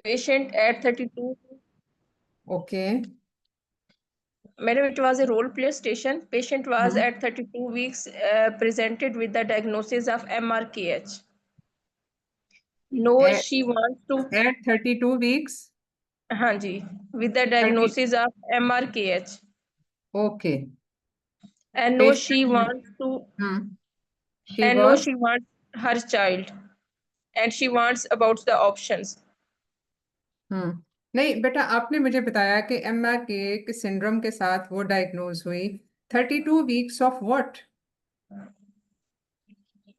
Patient at 32. Okay. Madam, it was a role play station. Patient was at 32 weeks presented with the diagnosis of MRKH. No, At, she wants to. at 32 weeks. हाँ जी, with the 30. diagnosis of MRKH. Okay. And no, she Patient. wants to. She And no, was. she wants her child. And she wants about the options. हम्म नहीं बेटा, आपने मुझे बताया कि एमआरके syndrome के साथ वो डायग्नोज हुई 32 weeks of what?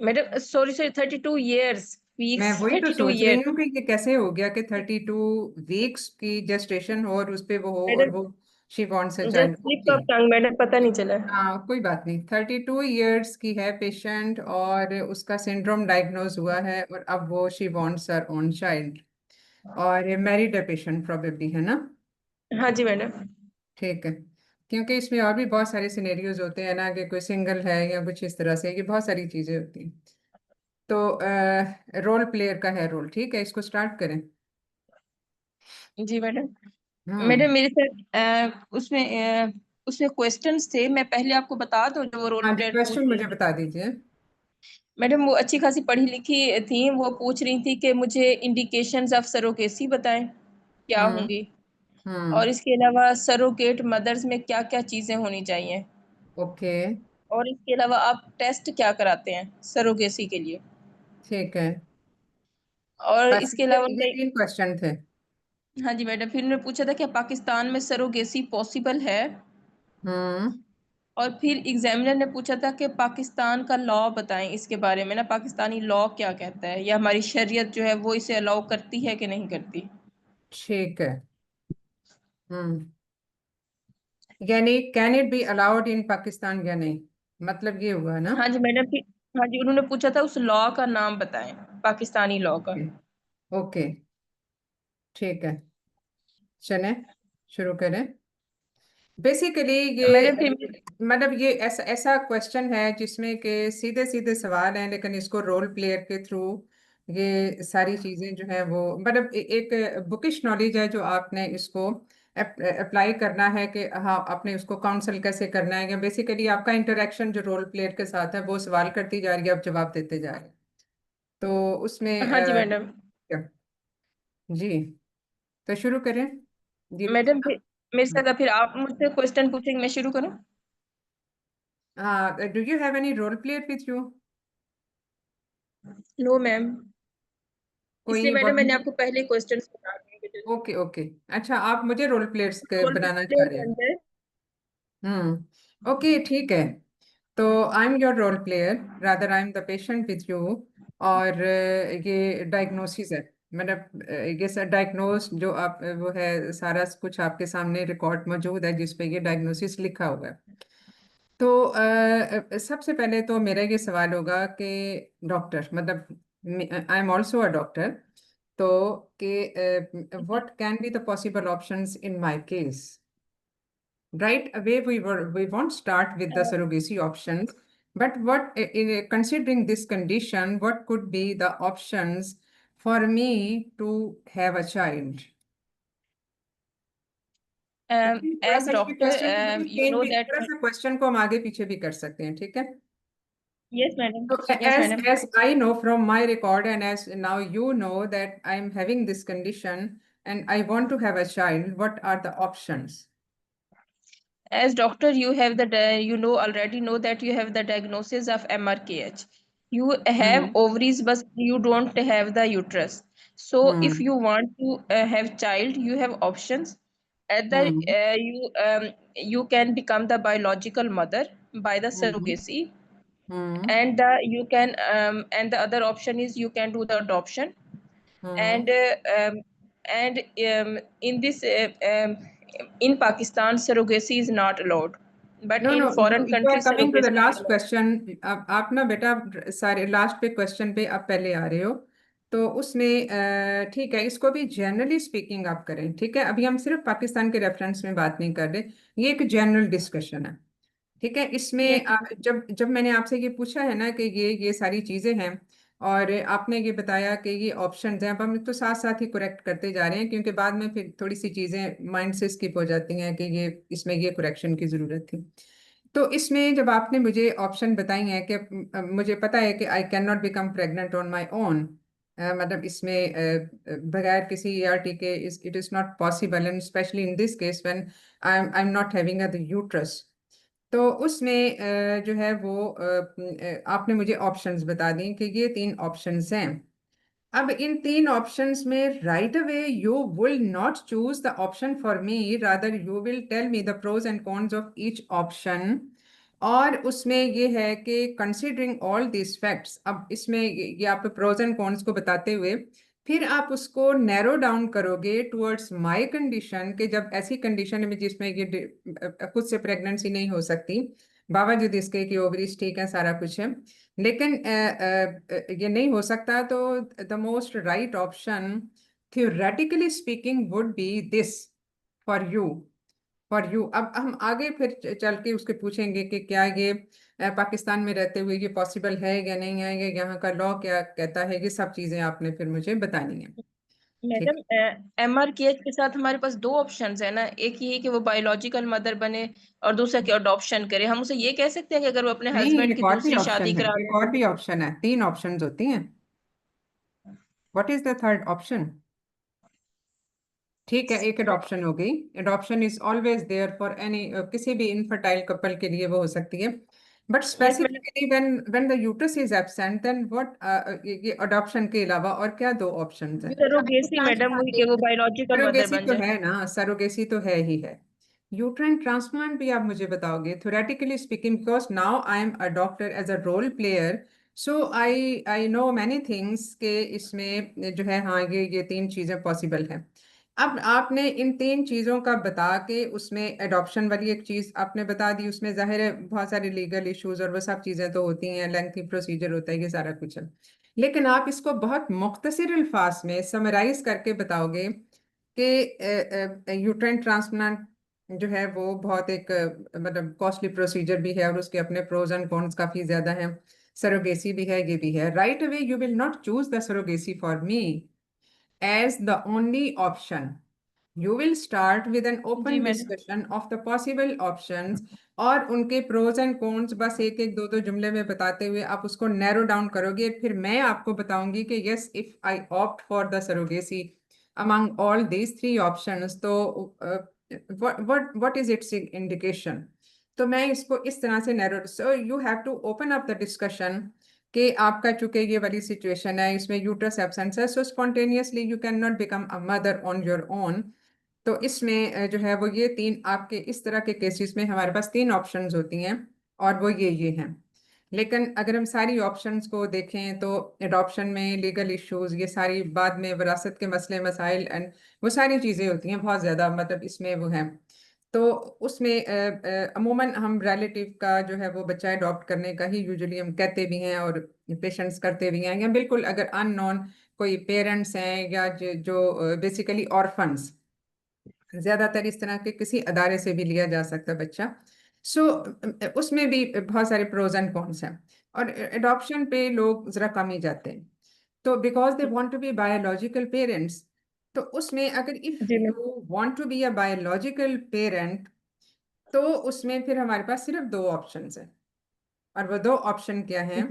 Madam, sorry, 32 years, मैं weeks, वही तो 32 सोच रही years. हूँ कि ये कैसे हो गया कि 32 वीक्स की जेस्टेशन हो और उस पे वो हो और Madam, वो she wants a just child. slip okay. of tongue, madam, पता नहीं चला. हाँ कोई बात नहीं, 32 ईयर्स की है पेशेंट और उसका सिंड्रोम डायग्नोज हुआ है और अब वो she wants her own child और मैरिड है पेशेंट प्रोबेबली, है ना? हाँ जी मैडम. ठीक है, क्योंकि इसमें और भी बहुत सारे सिनेरियोज होते हैं ना कि कोई सिंगल है या कुछ इस तरह से, ये बहुत सारी चीजें होती हैं। तो रोल प्लेयर का है रोल, ठीक है, इसको स्टार्ट करें। जी मैडम. हम्म। मैडम मेरे साथ उसमें क्वेश्चंस थे. मैं पहले आपको बता दूं जो वो रोल हाँ जी, प्लेयर पूछ क्वेश्चन रही मुझे थी. बता दीजिए। मैडम वो अच्छी खासी पढ़ी लिखी थी. वो पूछ रही थी कि मुझे इंडिकेशंस ऑफ सरोगेसी बताएं क्या हम्म। होंगी. और हम्म। इसके अलावा सरोगेट मदर्स में क्या क्या चीजें होनी चाहिए. ओके। और इसके अलावा आप टेस्ट क्या कराते हैं सरोगेसी के लिए. ठीक है, और बस इसके ये अलावा ये उनका. 3 क्वेश्चन थे। हाँ जी मैडम. फिर उन्होंने पूछा था कि पाकिस्तान में सरोगेसी पॉसिबल है. हम्म। और फिर एग्जामिनर ने पूछा था कि पाकिस्तान का लॉ बताएं इसके बारे में ना, पाकिस्तानी लॉ क्या कहता है या हमारी शरीयत जो है वो इसे अलाउ करती है कि नहीं करती. ठीक है। हम्म। यानी can it be allowed in Pakistan या नहीं, मतलब ये हुआ ना? हाँ जी मैडम. फिर हाँ जी, उन्होंने पूछा था उस लॉ का नाम बताएं, पाकिस्तानी लॉ का. ओके। ठीक है, चलें शुरू करें। बेसिकली मैडम ये फिर. मतलब ये ऐसा ऐसा क्वेश्चन है जिसमें कि सीधे सीधे सवाल हैं, लेकिन इसको रोल प्लेयर के थ्रू ये सारी चीजें जो है वो मतलब एक बुकिश नॉलेज है जो आपने इसको अप्लाई करना है कि हाँ आपने उसको काउंसल कैसे करना है, या बेसिकली आपका इंटरेक्शन जो रोल प्लेयर के साथ है वो सवाल करती जा रही है, आप जवाब देते जा रहे हैं। तो उसमें हाँ जी मैडम. जी, तो शुरू करें। जी। मैडम फिर मेरे साथ फिर आप मुझसे क्वेश्चन पूछेंगे, मैं शुरू करूँ. Do you have any role player with you? No ma'am. इसलिए कोई मैडम मैंने आपको पहले क्वेश्चन बता दिए. ओके ओके, अच्छा आप मुझे रोल प्लेयर्स रोल बनाना चाह प्ले रहे हैं। बन जाए. ओके ठीक है, तो I am your role player, rather I am the patient with you. और ये डायग्नोसिस है, मतलब ये सर डायग्नोस जो आप वो है सारा कुछ आपके सामने रिकॉर्ड मौजूद है जिस पे ये डायग्नोसिस लिखा हुआ है। तो सबसे पहले तो मेरा ये सवाल होगा कि डॉक्टर मतलब I am also a doctor, तो कि what can be the possible options in my case? Right away, we won't start with the surrogacy options, but considering this condition, what could be the options for me to have a child? I think थोड़ा as सा ये question को doctor हम you change no भी, that. थोड़ा सा question को हम आगे पीछे भी कर सकते हैं, ठीक है? Yes madam. So yes as madam. as I know from my record, and as now you know that I'm having this condition and I want to have a child, what are the options? As doctor, you have you know already know that you have the diagnosis of MRKH. You have Hmm. ovaries, but you don't have the uterus. So if Hmm. you want to have child, you have options. Either Hmm. you can become the biological mother by the Hmm. surrogacy, Hmm. and and the other option is you can do the adoption. Hmm. And in this in Pakistan surrogacy is not allowed, but no no, in foreign you are countries coming to the surrogacy is last allowed. Question. आप ना बेटा सारे last पे question पे आप पहले आ रहे हो, तो उसमें ठीक है, इसको भी जनरली स्पीकिंग आप करें, ठीक है? अभी हम सिर्फ पाकिस्तान के रेफरेंस में बात नहीं कर रहे, ये एक जनरल डिस्कशन है, ठीक है? Yes, इसमें जब जब मैंने आपसे ये पूछा है ना कि ये सारी चीजें हैं, और आपने ये बताया कि ये ऑप्शंस हैं। अब हम तो साथ साथ ही करेक्ट करते जा रहे हैं, क्योंकि बाद में फिर थोड़ी सी चीज़ें माइंड से स्किप हो जाती हैं कि ये इसमें ये करेक्शन की ज़रूरत थी। तो इसमें जब आपने मुझे ऑप्शन बताई हैं कि मुझे पता है कि I can not become pregnant on my own, मतलब इसमें बगैर किसी ईआरटी के it is not possible, and specially in this case when I am not having a uterus. तो उसमें जो है वो आपने मुझे ऑप्शंस बता दी कि ये तीन ऑप्शंस हैं। अब इन तीन ऑप्शंस में right away you will not choose the option for me, rather you will tell me the pros and cons of each option. और उसमें ये है कि कंसीडरिंग ऑल दिस फैक्ट्स, अब इसमें ये आप प्रोज एंड कॉन्स को बताते हुए फिर आप उसको नैरो डाउन करोगे टुवर्ड्स माय कंडीशन, कि जब ऐसी कंडीशन में जिसमें ये खुद से प्रेगनेंसी नहीं हो सकती, बावजूद इसके कि ओवरीज ठीक है, सारा कुछ है, लेकिन ये नहीं हो सकता, तो the most right option theoretically speaking would be this for you, for you. अब हम आगे फिर चल के उसके पूछेंगे कि क्या ये पाकिस्तान में रहते हुए ये पॉसिबल है या नहीं है, या यहाँ का लॉ क्या कहता है, ये सब चीजें आपने फिर मुझे बतानी है। ठीक मैडम, MRKH के साथ हमारे पास दो ऑप्शंस है ना, एक ये कि वो बायोलॉजिकल मदर बने और दूसरा कि अडॉप्शन करे। हम उसे ये कह सकते हैं कि अगर वो अपने नहीं, हस्बैंड एक की और भी दूसरी ऑप्शन शादी है, करा एक दे। और भी ऑप्शन है, तीन ऑप्शंस होती हैं। What is the third option? ठीक है, एक एडॉप्शन हो गई। Adoption is always there for any, किसी भी इनफर्टाइल कपल के लिए वो हो सकती है, but yes madam. Specifically when the uterus is absent, then what, ये अडॉप्शन के अलावा और क्या दो ऑप्शंस हैं? सरोगेसी मैडम, वही कि वो बायोलॉजिकल मदर सरोगेसी बन तो जाए। है ना, सरोगेसी तो है ही है। यूट्राइन ट्रांसप्लांट भी आप मुझे बताओगे, theoretically speaking, because now I am a doctor as a role player, so I I know many things के इसमें जो है, हाँ ये तीन चीजें पॉसिबल हैं। अब आपने इन तीन चीजों का बता के उसमें एडॉप्शन वाली एक चीज आपने बता दी, उसमें जाहिर है बहुत सारे लीगल इश्यूज और वो सब चीजें तो होती हैं, लेंथी प्रोसीजर होता है, ये सारा कुछ है, लेकिन आप इसको बहुत मुख्तसर अल्फाज में समराइज करके बताओगे कि यूट्राइन ट्रांसप्लांट जो है वो बहुत एक मतलब कॉस्टली प्रोसीजर भी है, और उसके अपने प्रोज एंड कॉन्स काफी ज्यादा हैं। सरोगेसी भी है, ये भी है। Right away you will not choose the surrogacy for me as the only option. You will start with an open जी madam. discussion of the possible options, और उनके प्रोज एंड कॉन्स बस एक एक दो दो जुमले में बताते हुए आप उसको नैरो डाउन करोगे। फिर मैं आपको बताऊंगी कि yes, if I opt for the surrogacy among all these three options, तो what is its indication? तो मैं इसको इस तरह से narrow, so you have to open up the discussion कि आपका चूंकि ये वाली सिचुएशन है, इसमें यूट्रस एब्सेंस है, so spontaneously you can not become a mother on your own. तो इसमें जो है वो ये तीन आपके इस तरह के केसेस में हमारे पास तीन ऑप्शंस होती हैं, और वो ये हैं। लेकिन अगर हम सारी ऑप्शंस को देखें तो एडॉप्शन में लीगल इश्यूज, ये सारी बाद में विरासत के मसले मसाइल एंड वो सारी चीज़ें होती हैं बहुत ज़्यादा, मतलब इसमें वो हैं। तो उसमें अमूमन हम रिलेटिव का जो है वो बच्चा अडॉप्ट करने का ही यूजुअली हम कहते भी हैं, और पेशेंट्स करते भी हैं, या बिल्कुल अगर अननोन कोई पेरेंट्स हैं या जो बेसिकली ऑर्फन्स, ज्यादातर इस तरह के किसी अदारे से भी लिया जा सकता है बच्चा। सो उसमें भी बहुत सारे प्रोज एंड कॉन्स हैं, और एडॉप्शन पे लोग जरा कम ही जाते हैं, तो because they want to be biological parents. तो उसमें अगर इफ जी ma'am. You want to be a biological parent, तो उसमें फिर हमारे पास सिर्फ दो ऑप्शंस हैं, और वो दो ऑप्शन क्या हैं?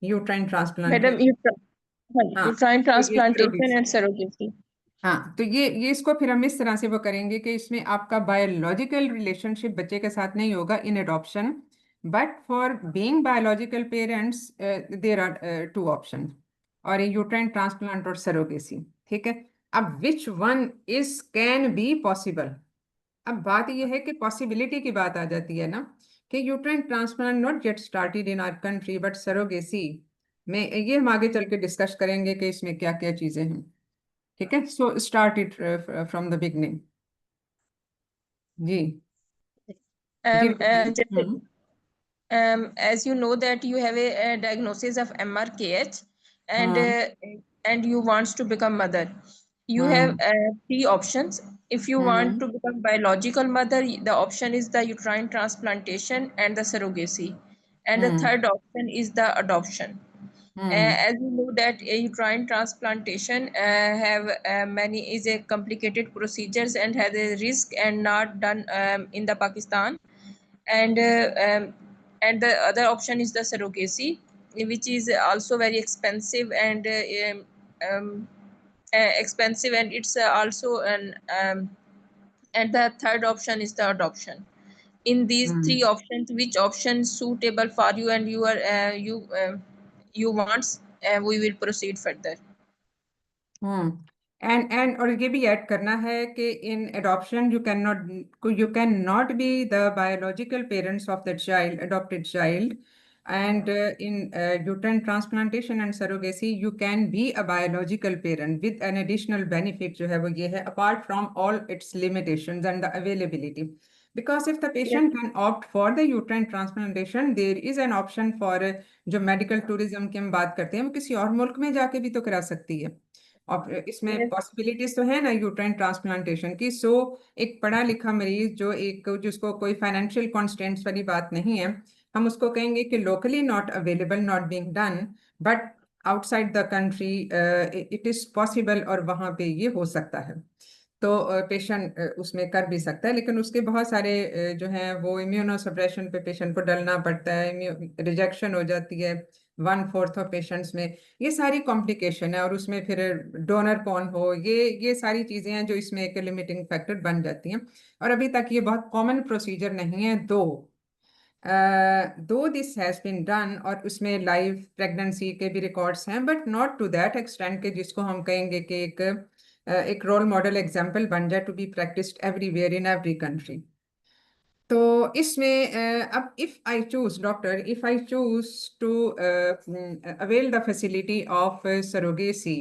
यूट्राइन ट्रांसप्लांट है, मैडम हाँ, हाँ, यूट्राइन तो ये ट्रांसप्लांटेशन surrogacy। And surrogacy. हाँ, तो ये इसको फिर हम इस तरह से वो करेंगे कि इसमें आपका बायोलॉजिकल रिलेशनशिप बच्चे के साथ नहीं होगा in adoption, but for being biological parents there are two option, और ये यूट्राइन ट्रांसप्लांट और सरोगेसी। ठीक है, अब which one is can be possible? अब बात यह है कि पॉसिबिलिटी की बात आ जाती है ना, कि uterine transplant not yet started in our country, but surrogacy में ये हम आगे चल के डिस्कस करेंगे कि इसमें क्या क्या चीजें हैं। ठीक है, so start it from the beginning. जी, जी बताइए। जैसे as you know that you have a diagnosis of MRKH, and हाँ uh, and you wants to become mother. You have हाँ three options. If you want hmm to become biological mother, the option is the uterine transplantation and the surrogacy, and the hmm third option is the adoption. Hmm As you know that uterine transplantation have many is a complicated procedures and has a risk and not done in the Pakistan, and the other option is the surrogacy, which is also very expensive and um, expensive, and it's also an and the third option is the adoption. In these three hmm options, which option is suitable for you and you wants, we will proceed further. And और ये भी add करना है कि in adoption you can not be the biological parents of the child adopted child and in uterine transplantation and surrogacy you can be a biological parent with an additional benefit जो है वो ये है apart from all its limitations and the availability. Because if the Yes, patient can opt for the uterine transplantation, there is an option for जो medical tourism की हम बात करते हैं वो किसी और मुल्क में जाके भी तो करा सकती है. और इसमें yes, पॉसिबिलिटीज तो है ना यूट्राइन ट्रांसप्लांटेशन की. सो एक पढ़ा लिखा मरीज जो एक जिसको कोई फाइनेंशियल कॉन्स्टेंट्स वाली बात नहीं है, हम उसको कहेंगे कि locally not available, not being done, but outside the country it is possible और वहाँ पे ये हो सकता है. तो पेशेंट उसमें कर भी सकता है, लेकिन उसके बहुत सारे जो हैं वो इम्यूनोसप्रेशन पे पेशेंट को डलना पड़ता है, रिजेक्शन हो जाती है 1/4 ऑफ पेशेंट्स में. ये सारी कॉम्प्लिकेशन है और उसमें फिर डोनर कौन हो, ये सारी चीज़ें हैं जो इसमें एक लिमिटिंग फैक्टर बन जाती हैं. और अभी तक ये बहुत कॉमन प्रोसीजर नहीं है. दो दिस हैज़ बीन डन और उसमें लाइव प्रेगनेंसी के भी रिकॉर्ड्स हैं, but not to that extent के जिसको हम कहेंगे कि एक रोल मॉडल एग्जाम्पल बन जाए to be practised everywhere in every country. तो इसमें अब if I choose to avail the facility of surrogacy,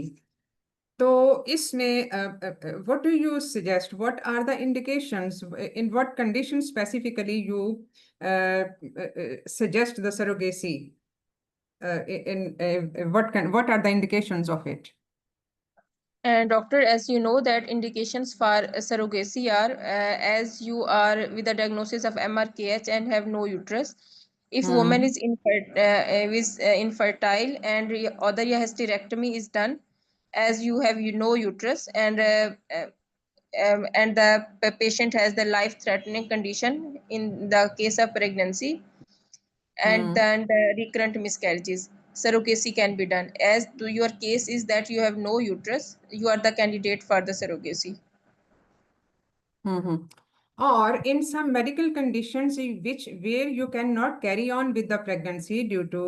तो इसमें what do you suggest, what are the indications, in what condition specifically you suggest the surrogacy, in what are the indications of it? and doctor, as you know that indications for surrogacy are as you are with the diagnosis of MRKH and have no uterus. If woman Hmm. is infertile and other hysterectomy is done, as you have no uterus, and the patient has the life-threatening condition in the case of pregnancy, and Hmm. then the recurrent miscarriages, surrogacy can be done. As to your case is that you have no uterus, you are the candidate for the surrogacy. Mm-hmm. Or in some medical conditions which where you cannot carry on with the pregnancy due to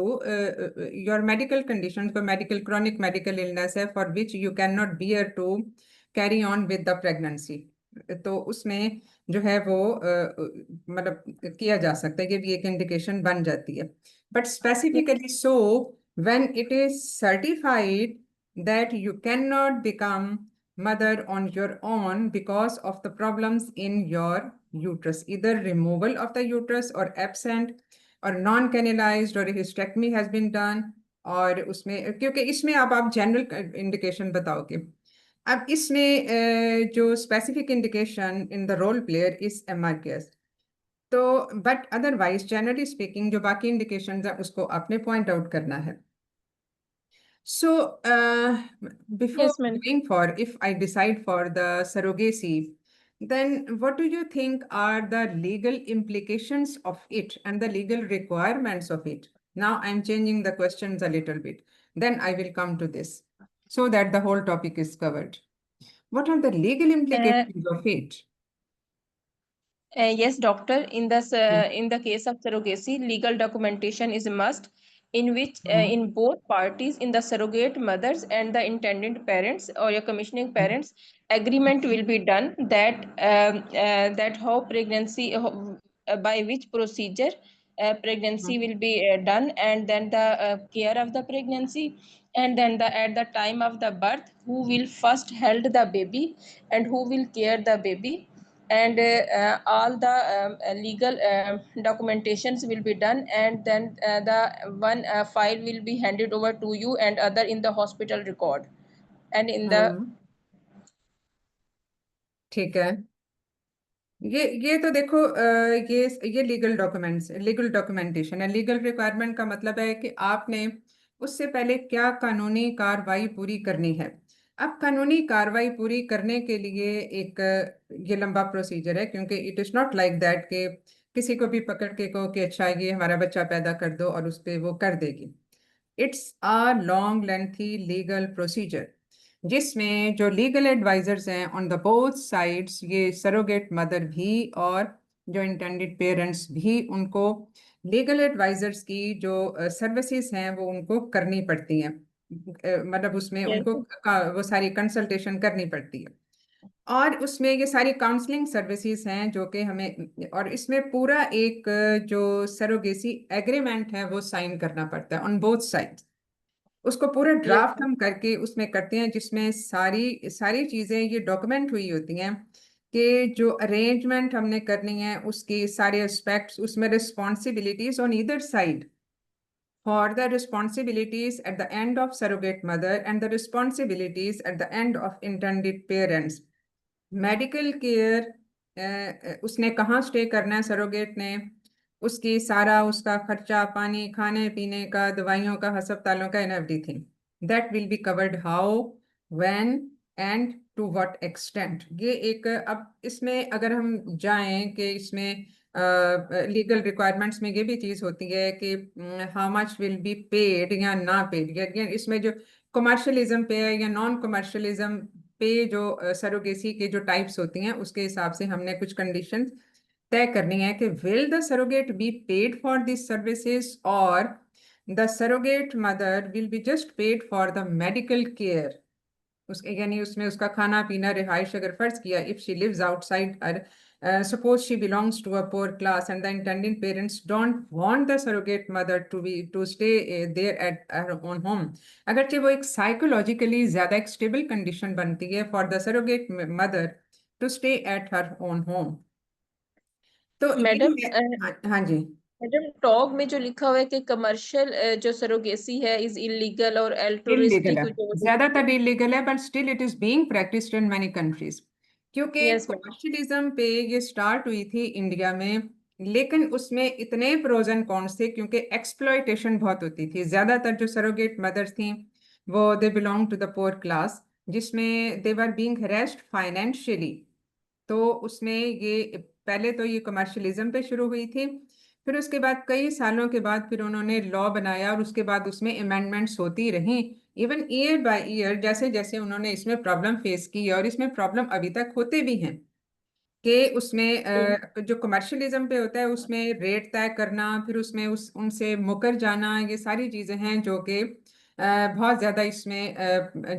your medical conditions, the medical chronic medical illness है for which you cannot bear to carry on with the pregnancy. तो उसमें जो है वो मतलब किया जा सकता है, कि भी एक इंडिकेशन बन जाती है. But specifically so when it is certified that you cannot become mother on your own because of the problems in your uterus, either removal of the uterus or absent or non-canalized or hysterectomy has been done, और उसमें क्योंकि इसमें अब आप general indication बताओगे. अब इसमें जो specific indication in the role player is MRKS. तो बट अदरवाइज जनरली स्पीकिंग जो बाकी इंडिकेशन है उसको आपने पॉइंट आउट करना है. So, before Yes, ma'am. going for, if I decide for the surrogacy, then what do you think are the legal implications of it and the legal requirements of it? Now I'm changing the questions a little bit. Then I will come to this so that the whole topic is covered. What are the legal Uh, implications of it? Yes, doctor. Hmm. In the case of surrogacy, legal documentation is a must, in which Hmm. in both parties, in the surrogate mothers and the intended parents or your commissioning parents, agreement will be done that that how pregnancy by which procedure pregnancy Hmm. will be done, and then the care of the pregnancy, and then the at the time of the birth, who will first held the baby and who will care the baby, and all the legal documentations will be done, and then the one file will be handed over to you and other in the hospital record and in the. Hmm. ठीक है. ये तो देखो ये legal documents, legal documentation है. Legal requirement का मतलब है कि आपने उससे पहले क्या कानूनी कार्रवाई पूरी करनी है। अब कानूनी कार्रवाई पूरी करने के लिए एक ये लंबा प्रोसीजर है, क्योंकि it is not like that कि किसी को भी पकड़ के कहो कि अच्छा ये हमारा बच्चा पैदा कर दो और उस पे वो कर देगी। It's a long lengthy legal procedure, जिसमें जो लीगल एडवाइजर्स हैं ऑन द बोथ साइड्स, ये सरोगेट मदर भी और जो इंटेंडेड पेरेंट्स भी, उनको लीगल एडवाइजर्स की जो सर्विसेज हैं वो उनको करनी पड़ती हैं। मतलब उसमें यस। उनको वो सारी कंसल्टेशन करनी पड़ती है। और उसमें ये सारी काउंसलिंग सर्विसेज हैं जो कि हमें, और इसमें पूरा एक जो सरोगेसी एग्रीमेंट है वो साइन करना पड़ता है ऑन बोथ साइड्स। उसको पूरा यस। ड्राफ्ट हम करके उसमें करते हैं, जिसमें सारी सारी चीजें ये डॉक्यूमेंट हुई होती हैं कि जो अरेंजमेंट हमने करनी है उसकी सारे एस्पेक्ट्स, उसमें responsibilities on either side, for the responsibilities at the end of surrogate mother and the responsibilities at the end of intended parents। Medical care उसने कहाँ स्टे करना है सरोगेट ने, उसकी सारा उसका खर्चा पानी खाने पीने का दवाइयों का अस्पतालों का and everything that will be covered how when and to what extent. ये एक, अब इसमें अगर हम जाएं कि इसमें लीगल रिक्वायरमेंट्स में ये भी चीज होती है कि how much will be paid या ना पेड, या इसमें जो कमर्शलिज्म पे है या नॉन कमर्शलिज्म पे जो सरोगेसी के जो टाइप्स होती हैं उसके हिसाब से हमने कुछ कंडीशन तय करनी है कि will the surrogate be paid for this services और the surrogate mother will be just paid for the medical care. उसके यानी उसमें उसका खाना पीना रिहाइश, अगर फर्ज किया if she lives outside her, suppose she belongs to a poor class and the intended parents don't want the surrogate mother to stay there at her own home, अगरचे वो एक साइकोलॉजिकली ज्यादा एक स्टेबल कंडीशन बनती है for the surrogate mother to stay at her own home। तो ये madam, है। हाँ हाँ जी। मैडम टॉग में जो लिखा हुआ है कि कमर्शियल जो सरोगेसी है इज इलीगल और इलीगल है, एल्ट्रुइस्टिक जो ज्यादातर इलीगल है, but still it is being practised in many countries. क्योंकि यस मैडम। कमर्शियलिज्म पे ये स्टार्ट हुई थी इंडिया में, लेकिन उसमें इतने प्रोज एंड कॉन्स थे क्योंकि एक्सप्लॉयटेशन बहुत होती थी। ज्यादातर जो सरोगेट मदर्स थी वो they belong to the poor class, जिसमें दे वर बीइंग हरेस्ड फाइनेंशियली। तो उसमें ये पहले तो ये कमर्शलिज्म पे शुरू हुई थी, फिर उसके बाद कई सालों के बाद फिर उन्होंने लॉ बनाया और उसके बाद उसमें अमेंडमेंट्स होती रहीं। इवन ईयर बाय ईयर जैसे जैसे उन्होंने इसमें प्रॉब्लम फेस की, और इसमें प्रॉब्लम अभी तक होते भी हैं कि उसमें जो कमर्शलिज्म पे होता है उसमें रेट तय करना, फिर उसमें उनसे मुकर जाना, ये सारी चीजें हैं जो कि बहुत ज्यादा इसमें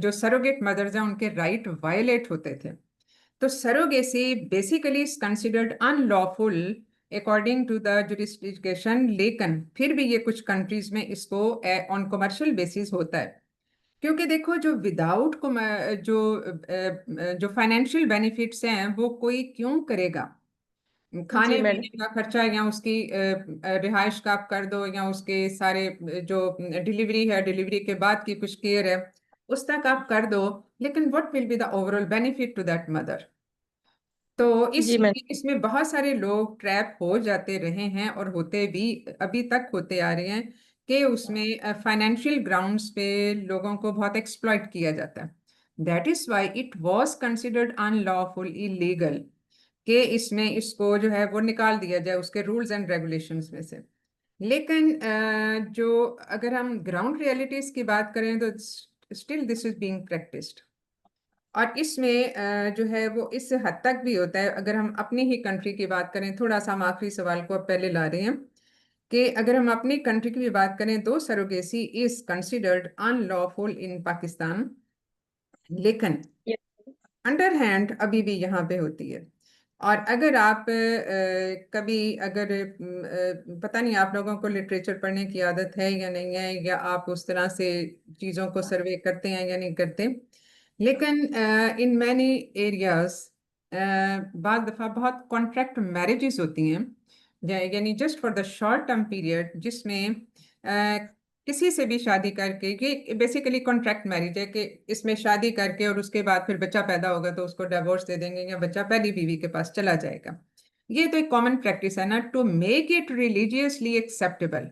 जो सरोगेट मदर्स हैं उनके राइट वायलेट होते थे। तो surrogacy basically is considered unlawful according to the jurisdiction, लेकिन फिर भी ये कुछ कंट्रीज में इसको ऑन कमर्शियल बेसिस होता है। क्योंकि देखो जो विदाउट जो जो फाइनेंशियल बेनिफिट्स हैं वो कोई क्यों करेगा। जी खाने मैडम। पीने का खर्चा या उसकी रिहाइश का आप कर दो, या उसके सारे जो डिलीवरी है, डिलीवरी के बाद की कुछ केयर है उस तक आप कर दो, लेकिन what will be the overall benefit to that mother. तो जी मैडम। इसमें बहुत सारे लोग ट्रैप हो जाते रहे हैं और होते भी अभी तक होते आ रहे हैं कि उसमें फाइनेंशियल ग्राउंड्स पे लोगों को बहुत एक्सप्लॉइट किया जाता है। That is why it was considered unlawful illegal कि इसमें इसको जो है वो निकाल दिया जाए उसके रूल्स एंड रेगुलेशंस में से। लेकिन जो अगर हम ग्राउंड रियलिटीज की बात करें तो still this is being practised. और इसमें जो है वो इस हद तक भी होता है, अगर हम अपनी ही कंट्री की बात करें, थोड़ा सा हम आखिरी सवाल को अब पहले ला रहे हैं कि अगर हम अपनी कंट्री की भी बात करें तो सरोगेसी इज कंसिडर्ड अनलॉफुल इन पाकिस्तान, लेकिन अंडर हैंड अभी भी यहाँ पे होती है। और अगर आप कभी अगर पता नहीं आप लोगों को लिटरेचर पढ़ने की आदत है या नहीं है, या आप उस तरह से चीज़ों को सर्वे करते हैं या नहीं करते, लेकिन इन मैनी एरियाज बाद दफ़ा बहुत कॉन्ट्रैक्ट मैरिजेस होती हैं, यानी just for the short term period, जिसमें किसी से भी शादी करके, ये बेसिकली कॉन्ट्रैक्ट मैरिज है कि इसमें शादी करके और उसके बाद फिर बच्चा पैदा होगा तो उसको डिवोर्स दे देंगे या बच्चा पहली बीवी के पास चला जाएगा। ये तो एक कॉमन प्रैक्टिस है ना, to make it religiously acceptable.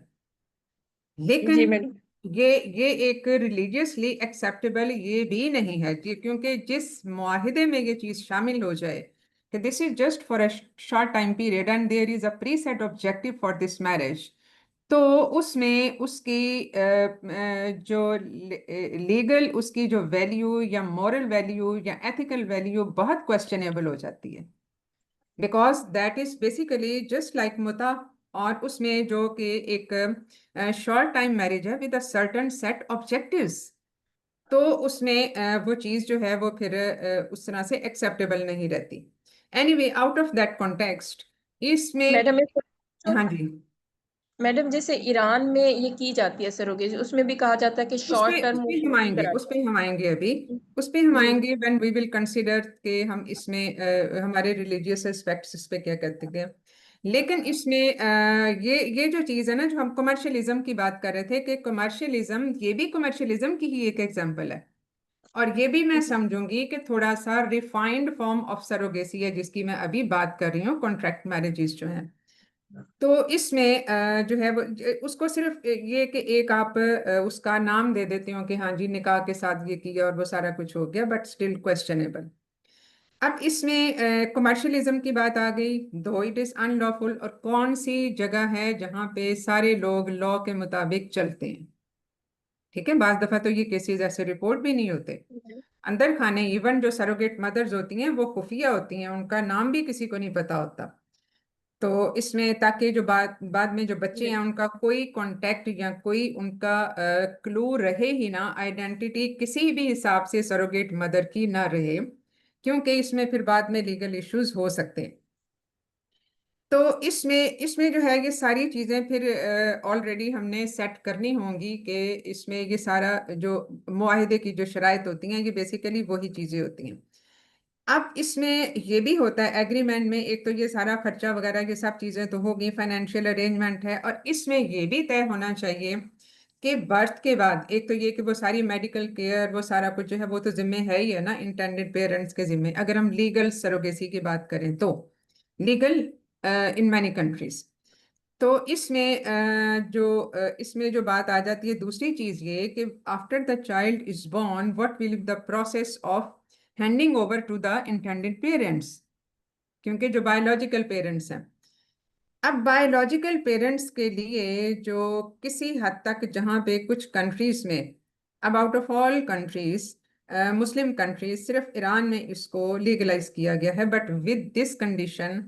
जी लेकिन मैडम। ये एक रिलीजियसली एक्सेप्टेबल ये भी नहीं है क्योंकि जिस मुआहिदे में ये चीज शामिल हो जाए कि this is just for a short time period and there is a pre set objective for this marriage, तो उसमें उसकी जो लीगल उसकी जो वैल्यू या मॉरल वैल्यू या एथिकल वैल्यू बहुत क्वेश्चनेबल हो जाती है, because that is basically just like मुता, और उसमें जो कि एक शॉर्ट टाइम मैरिज है with a certain set objectives, तो उसमें वो चीज़ जो है वो फिर उस तरह से एक्सेप्टेबल नहीं रहती। Anyway out of that context इसमें, मैडम हाँ जी, मैडम जैसे ईरान में ये की जाती है सरोगेसी, उसमें भी कहा जाता है कि शॉर्ट टर्म मूवी करा उस पे हम आएंगे अभी, जाए। उस पे हम जी आएंगे व्हेन वी विल कंसिडर के हम इसमें हमारे रिलीजियस एस्पेक्ट्स इस पे क्या कहते हैं। लेकिन इसमें ये जो चीज़ है ना, जो हम कमर्शियलिज्म की बात कर रहे थे कि कमर्शियलिज्म, ये भी कमर्शियलिज्म की ही एक एग्जांपल है, और ये भी मैं समझूंगी कि थोड़ा सा रिफाइंड फॉर्म ऑफ सरोगेसी है जिसकी मैं अभी बात कर रही हूँ, कॉन्ट्रैक्ट मैरिजेस जो हैं। तो इसमें जो है वो उसको सिर्फ ये कि एक आप उसका नाम दे देते हो कि हाँ जी निकाह के साथ ये किया और वो सारा कुछ हो गया, बट स्टिल क्वेश्चनेबल। अब इसमें कमर्शियलिज्म की बात आ गई, दो इट इज अनलॉफुल, और कौन सी जगह है जहाँ पे सारे लोग लॉ के मुताबिक चलते हैं। ठीक है, बाज दफा तो ये केसेस ऐसे रिपोर्ट भी नहीं होते। अंदर खाने इवन जो सरोगेट मदर्स होती हैं वो खुफिया होती हैं, उनका नाम भी किसी को नहीं पता होता। तो इसमें ताकि जो बाद में जो बच्चे हैं उनका कोई कांटेक्ट या कोई उनका क्लू रहे ही ना, आइडेंटिटी किसी भी हिसाब से सरोगेट मदर की ना रहे, क्योंकि इसमें फिर बाद में लीगल इश्यूज हो सकते हैं। तो इसमें इसमें जो है ये सारी चीज़ें फिर ऑलरेडी हमने सेट करनी होंगी कि इसमें ये सारा जो मुआहिदे की जो शराइत होती हैं ये बेसिकली वही चीज़ें होती हैं। अब इसमें ये भी होता है एग्रीमेंट में, एक तो ये सारा खर्चा वगैरह ये सब चीज़ें तो होगी, फाइनेंशियल अरेंजमेंट है, और इसमें ये भी तय होना चाहिए कि बर्थ के बाद एक तो ये कि वो सारी मेडिकल केयर वो सारा कुछ जो है वो तो जिम्मे है ही है ना इंटेंडेड पेरेंट्स के जिम्मे, अगर हम लीगल सरोगेसी की बात करें तो लीगल इन मैनी कंट्रीज। तो इसमें इसमें जो बात आ जाती है दूसरी चीज ये कि after the child is born what will the process of handing over to the intended parents, क्योंकि जो बायोलॉजिकल पेरेंट्स हैं, अब बायोलॉजिकल पेरेंट्स के लिए जो किसी हद तक जहाँ पे कुछ कंट्रीज में, अब out of all countries Muslim countries, सिर्फ ईरान में इसको लीगलाइज किया गया है, बट विद दिस कंडीशन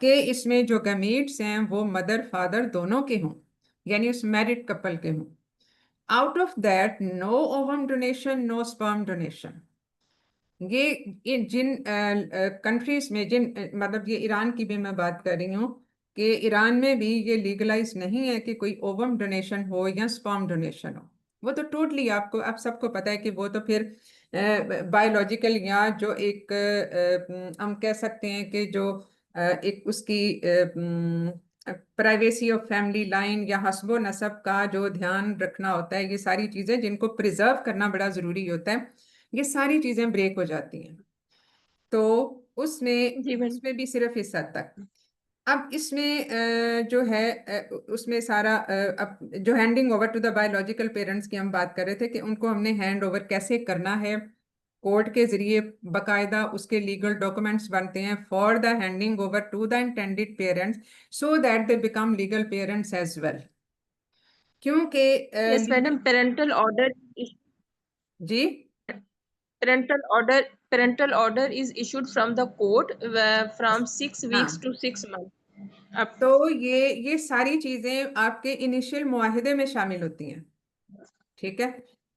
कि इसमें जो गमीट्स हैं वो मदर फादर दोनों के हों, यानी उस मैरिड कपल के हों। Out of that no ovum donation no sperm donation. ये जिन कंट्रीज में मतलब ये ईरान की भी मैं बात कर रही हूँ कि ईरान में भी ये लीगलाइज नहीं है कि कोई ओवम डोनेशन हो या स्पर्म डोनेशन हो। वो तो टोटली आपको आप सबको पता है कि वो तो फिर बायोलॉजिकल या जो एक हम कह सकते हैं कि जो एक उसकी प्राइवेसी ऑफ फैमिली लाइन या हस्बो नसब का जो ध्यान रखना होता है, ये सारी चीजें जिनको प्रिजर्व करना बड़ा जरूरी होता है, ये सारी चीजें ब्रेक हो जाती हैं। तो उसमें जी मैडम। उसमें भी सिर्फ इस हद तक। अब इसमें जो है उसमें सारा अब जो handing over to the biological parents की हम बात कर रहे थे कि उनको हमने हैंड ओवर कैसे करना है, कोर्ट के जरिए बाकायदा उसके लीगल डॉक्यूमेंट्स बनते हैं for the handing over to the intended parents, so that they become legal parents as well, क्योंकि यस मैडम, पेरेंटल ऑर्डर, जी parental order parental order is issued from the court from 6 weeks हाँ, to 6 months up. तो ये सारी चीजें आपके initial मुआहिदे में शामिल होती हैं। ठीक है,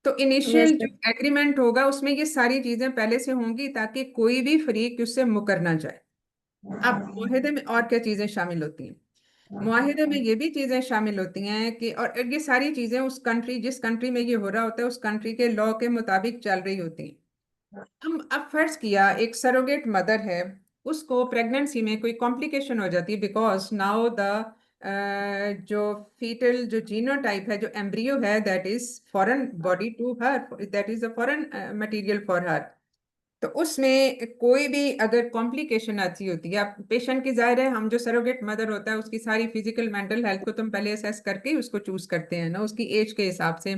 तो Yes इनिशियल जो sir. एग्रीमेंट होगा उसमें ये सारी चीजें पहले से होंगी ताकि कोई भी फरीक उससे मुकर ना जाए। अब मुआहिदे में और क्या चीजें शामिल होती हैं, मुआहिदे में ये भी चीजें शामिल होती हैं कि, और ये सारी चीजें उस कंट्री जिस कंट्री में ये हो रहा होता है उस कंट्री के लॉ के मुताबिक चल रही होती हैं। हम अब फर्ज किया एक सरोगेट मदर है, उसको प्रेगनेंसी में कोई कॉम्प्लिकेशन हो जाती है बिकॉज नाउ द जो फीटल जो जीनोटाइप है जो एम्ब्रियो है that is foreign body to her, that is a foreign material for her. तो उसमें कोई भी अगर कॉम्प्लिकेशन आती होती है, आप पेशेंट की, जाहिर है हम जो सरोगेट मदर होता है उसकी सारी फिजिकल मेंटल हेल्थ को तुम पहले असेस करके ही उसको चूज करते हैं ना, उसकी एज के हिसाब से,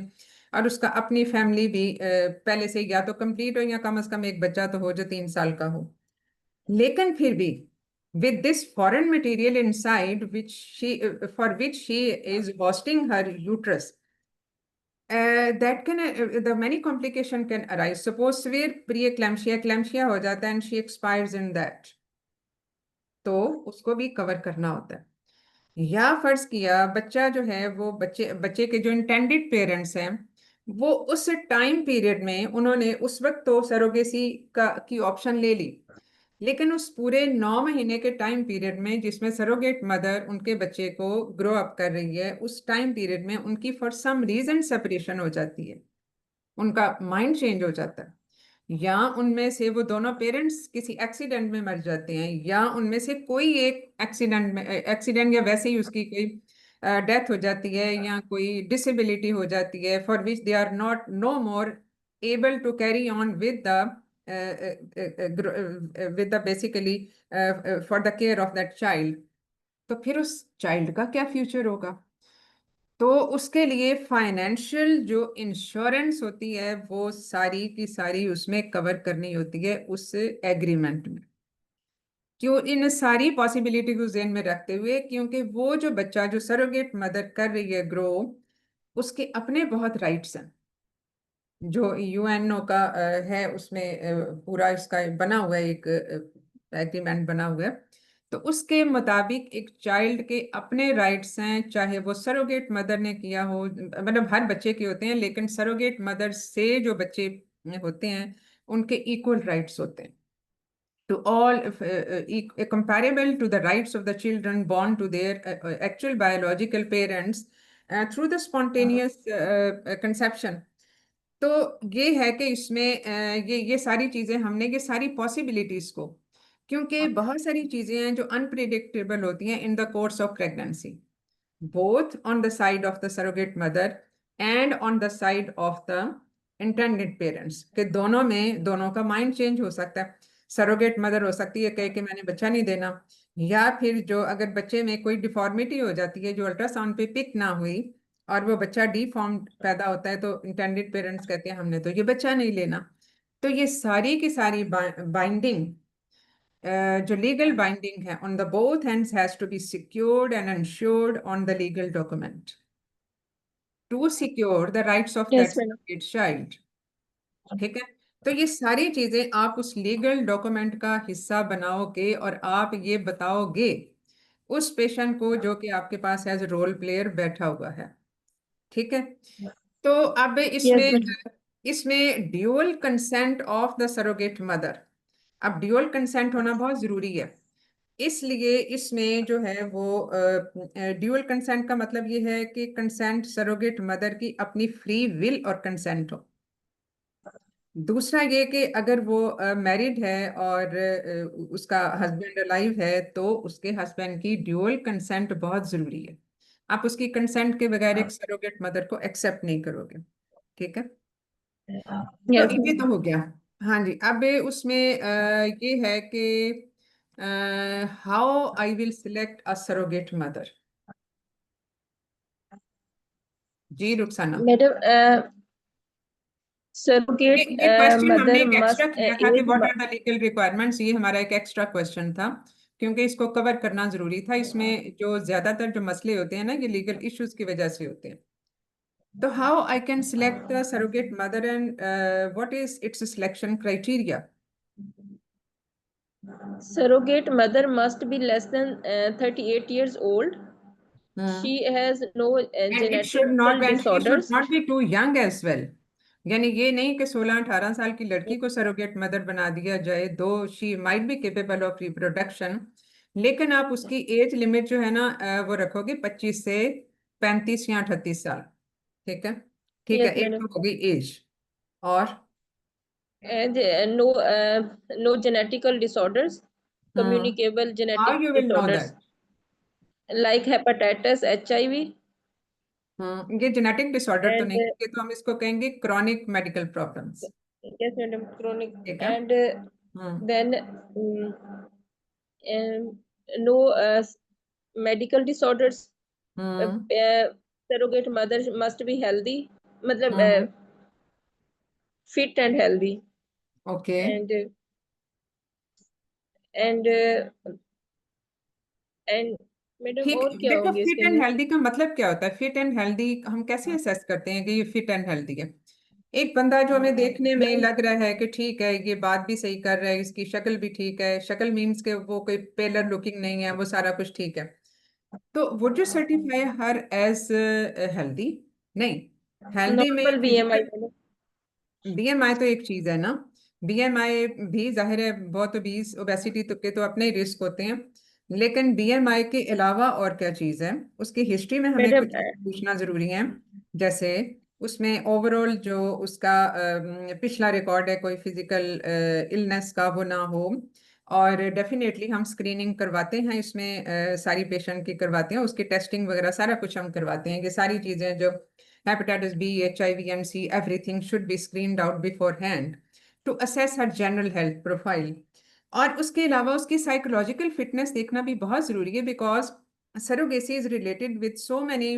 और उसका अपनी फैमिली भी पहले से या तो कंप्लीट हो या कम से कम एक बच्चा तो हो जो 3 साल का हो। लेकिन फिर भी with this foreign material inside which she for which she is hosting her uterus, that can the many complication can arise. Suppose severe preeclampsia हो जाता है and she expires in that, तो उसको भी कवर करना होता है। या फर्ज किया बच्चा जो है वो बच्चे बच्चे के जो इंटेंडेड पेरेंट्स हैं वो उस टाइम पीरियड में उन्होंने उस वक्त तो सरोगेसी का की ऑप्शन ले ली, लेकिन उस पूरे 9 महीने के टाइम पीरियड में जिसमें सरोगेट मदर उनके बच्चे को ग्रो अप कर रही है, उस टाइम पीरियड में उनकी फॉर सम रीजन सेपरेशन हो जाती है, उनका माइंड चेंज हो जाता है, या उनमें से वो दोनों पेरेंट्स किसी एक्सीडेंट में मर जाते हैं, या उनमें से कोई एक एक्सीडेंट या वैसे ही उसकी कोई डेथ हो जाती है, या कोई डिसेबिलिटी हो जाती है for which they are not no more able to carry on with the basically for the care of that child, तो फिर उस चाइल्ड का क्या फ्यूचर होगा? तो उसके लिए फाइनेंशियल जो इंश्योरेंस होती है वो सारी की सारी उसमें कवर करनी होती है उस एग्रीमेंट में। क्यों? इन सारी पॉसिबिलिटी को ध्यान में रखते हुए, क्योंकि वो जो बच्चा जो सरोगेट मदर कर रही है ग्रो, उसके अपने बहुत राइट्स हैं जो यूएनओ का है, उसमें पूरा इसका बना हुआ है, एक एग्रीमेंट बना हुआ है। तो उसके मुताबिक एक चाइल्ड के अपने राइट्स हैं, चाहे वो सरोगेट मदर ने किया हो, मतलब हर बच्चे के होते हैं, लेकिन सरोगेट मदर से जो बच्चे होते हैं उनके इक्वल राइट्स होते हैं, to all comparable to the rights of the children born to their actual biological parents through the spontaneous conception। तो ये है कि इसमें ये सारी चीजें हमने, ये सारी पॉसिबिलिटीज को, क्योंकि बहुत सारी चीजें हैं जो अनप्रिडिक्टेबल होती हैं in the course of pregnancy, both on the side of the surrogate mother and on the side of the intended parents, कि दोनों में दोनों का माइंड चेंज हो सकता है। सरोगेट मदर हो सकती है कह के मैंने बच्चा नहीं देना, या फिर जो अगर बच्चे में कोई डिफॉर्मिटी हो जाती है जो अल्ट्रासाउंड पे पिक ना हुई और वो बच्चा डिफॉर्म पैदा होता है, तो इंटेंडेड पेरेंट्स कहते हैं हमने तो ये बच्चा नहीं लेना। तो ये सारी की सारी बाइंडिंग जो लीगल बाइंडिंग है on the both hands has to be secured and ensured on the legal document to secure the rights of that Yes, madam. Child. ठीक है? तो ये सारी चीजें आप उस लीगल डॉक्यूमेंट का हिस्सा बनाओगे और आप ये बताओगे उस पेशेंट को जो कि आपके पास एज रोल प्लेयर बैठा हुआ है। ठीक है? तो अब Yes, इसमें madam. इसमें dual consent of the surrogate mother, अब ड्यूअल कंसेंट होना बहुत जरूरी है, इसलिए इसमें जो है वो ड्यूअल कंसेंट का मतलब ये है कि कंसेंट सरोगेट मदर की अपनी फ्री विल और कंसेंट हो। दूसरा ये कि अगर वो मैरिड है और उसका हस्बैंड अलाइव है, तो उसके हस्बैंड की ड्यूअल कंसेंट बहुत जरूरी है। आप उसकी कंसेंट के बगैर एक सरोगेट मदर को एक्सेप्ट नहीं करोगे। ठीक है? तो Yes, ये तो madam. हो गया। हाँ जी, अब उसमें ये है कि how I will select a surrogate mother. जी रुखसाना, Madam, surrogate ये क्वेश्चन हमने mother एक एक्स्ट्रा must किया था कि age. What are the legal requirements, ये हमारा एक एक्स्ट्रा क्वेश्चन था क्योंकि इसको कवर करना जरूरी था। इसमें जो ज्यादातर जो मसले होते हैं ना, ये लीगल इश्यूज की वजह से होते हैं। तो how I can select the surrogate mother and what is it's selection criteria? Surrogate mother must be less than 38 years old. She has no and it should genetical not and she should disorders. Not be too young as well, यानी ये नहीं कि 16-18 साल की लड़की को surrogate mother बना दिया जाए, दो she might be capable of reproduction, लेकिन आप उसकी एज लिमिट जो है ना वो रखोगे 25 से 35 या 38 साल। ठीक है? ठीक है, Yes, एक madam. तो होगी एज, और And no genetical disorders, communicable how genetic you will know disorders that? like hepatitis, HIV, ये जेनेटिक डिसऑर्डर तो and नहीं, ये तो हम इसको कहेंगे chronic medical problems. Yes, madam. Chronic ठीक है। and hmm then and no medical disorders. Hmm Surrogate mother must be healthy, matlab hmm fit and healthy, okay. and and uh, and madam ठीक। और क्या देखो, होंगे फिट इसके and अंदर? Healthy का मतलब क्या होता है? फिट एंड हेल्दी हम कैसे असेस करते हैं कि ये फिट एंड हेल्दी है? एक बंदा जो हमें देखने में मैम लग रहा है कि ठीक है, ये बात भी सही कर रहा है, इसकी शक्ल भी ठीक है, शक्ल मीन्स के वो कोई पेलर लुकिंग नहीं है, वो सारा कुछ ठीक है, तो would you certify her as healthy? नहीं। हेल्दी में normal BMI physical madam. BMI तो एक चीज है ना। बीएमआई भी जाहिर है, बहुत ओबीस ओबेसिटी तो के तो अपने ही रिस्क होते हैं, लेकिन बीएमआई के अलावा और क्या चीज है? उसकी हिस्ट्री में हमें मैडम कुछ पूछना जरूरी है। जैसे उसमें ओवरऑल जो उसका पिछला रिकॉर्ड है, कोई फिजिकल इलनेस का वो ना हो। और डेफिनेटली हम स्क्रीनिंग करवाते हैं इसमें, सारी पेशेंट की करवाते हैं, उसकी टेस्टिंग वगैरह सारा कुछ हम करवाते हैं। ये सारी चीजें जो hepatitis B, HIV and C, everything should be screened out beforehand to assess her general health profile. और उसके अलावा उसकी साइकोलॉजिकल फिटनेस देखना भी बहुत जरूरी है, because surrogacy is related with so many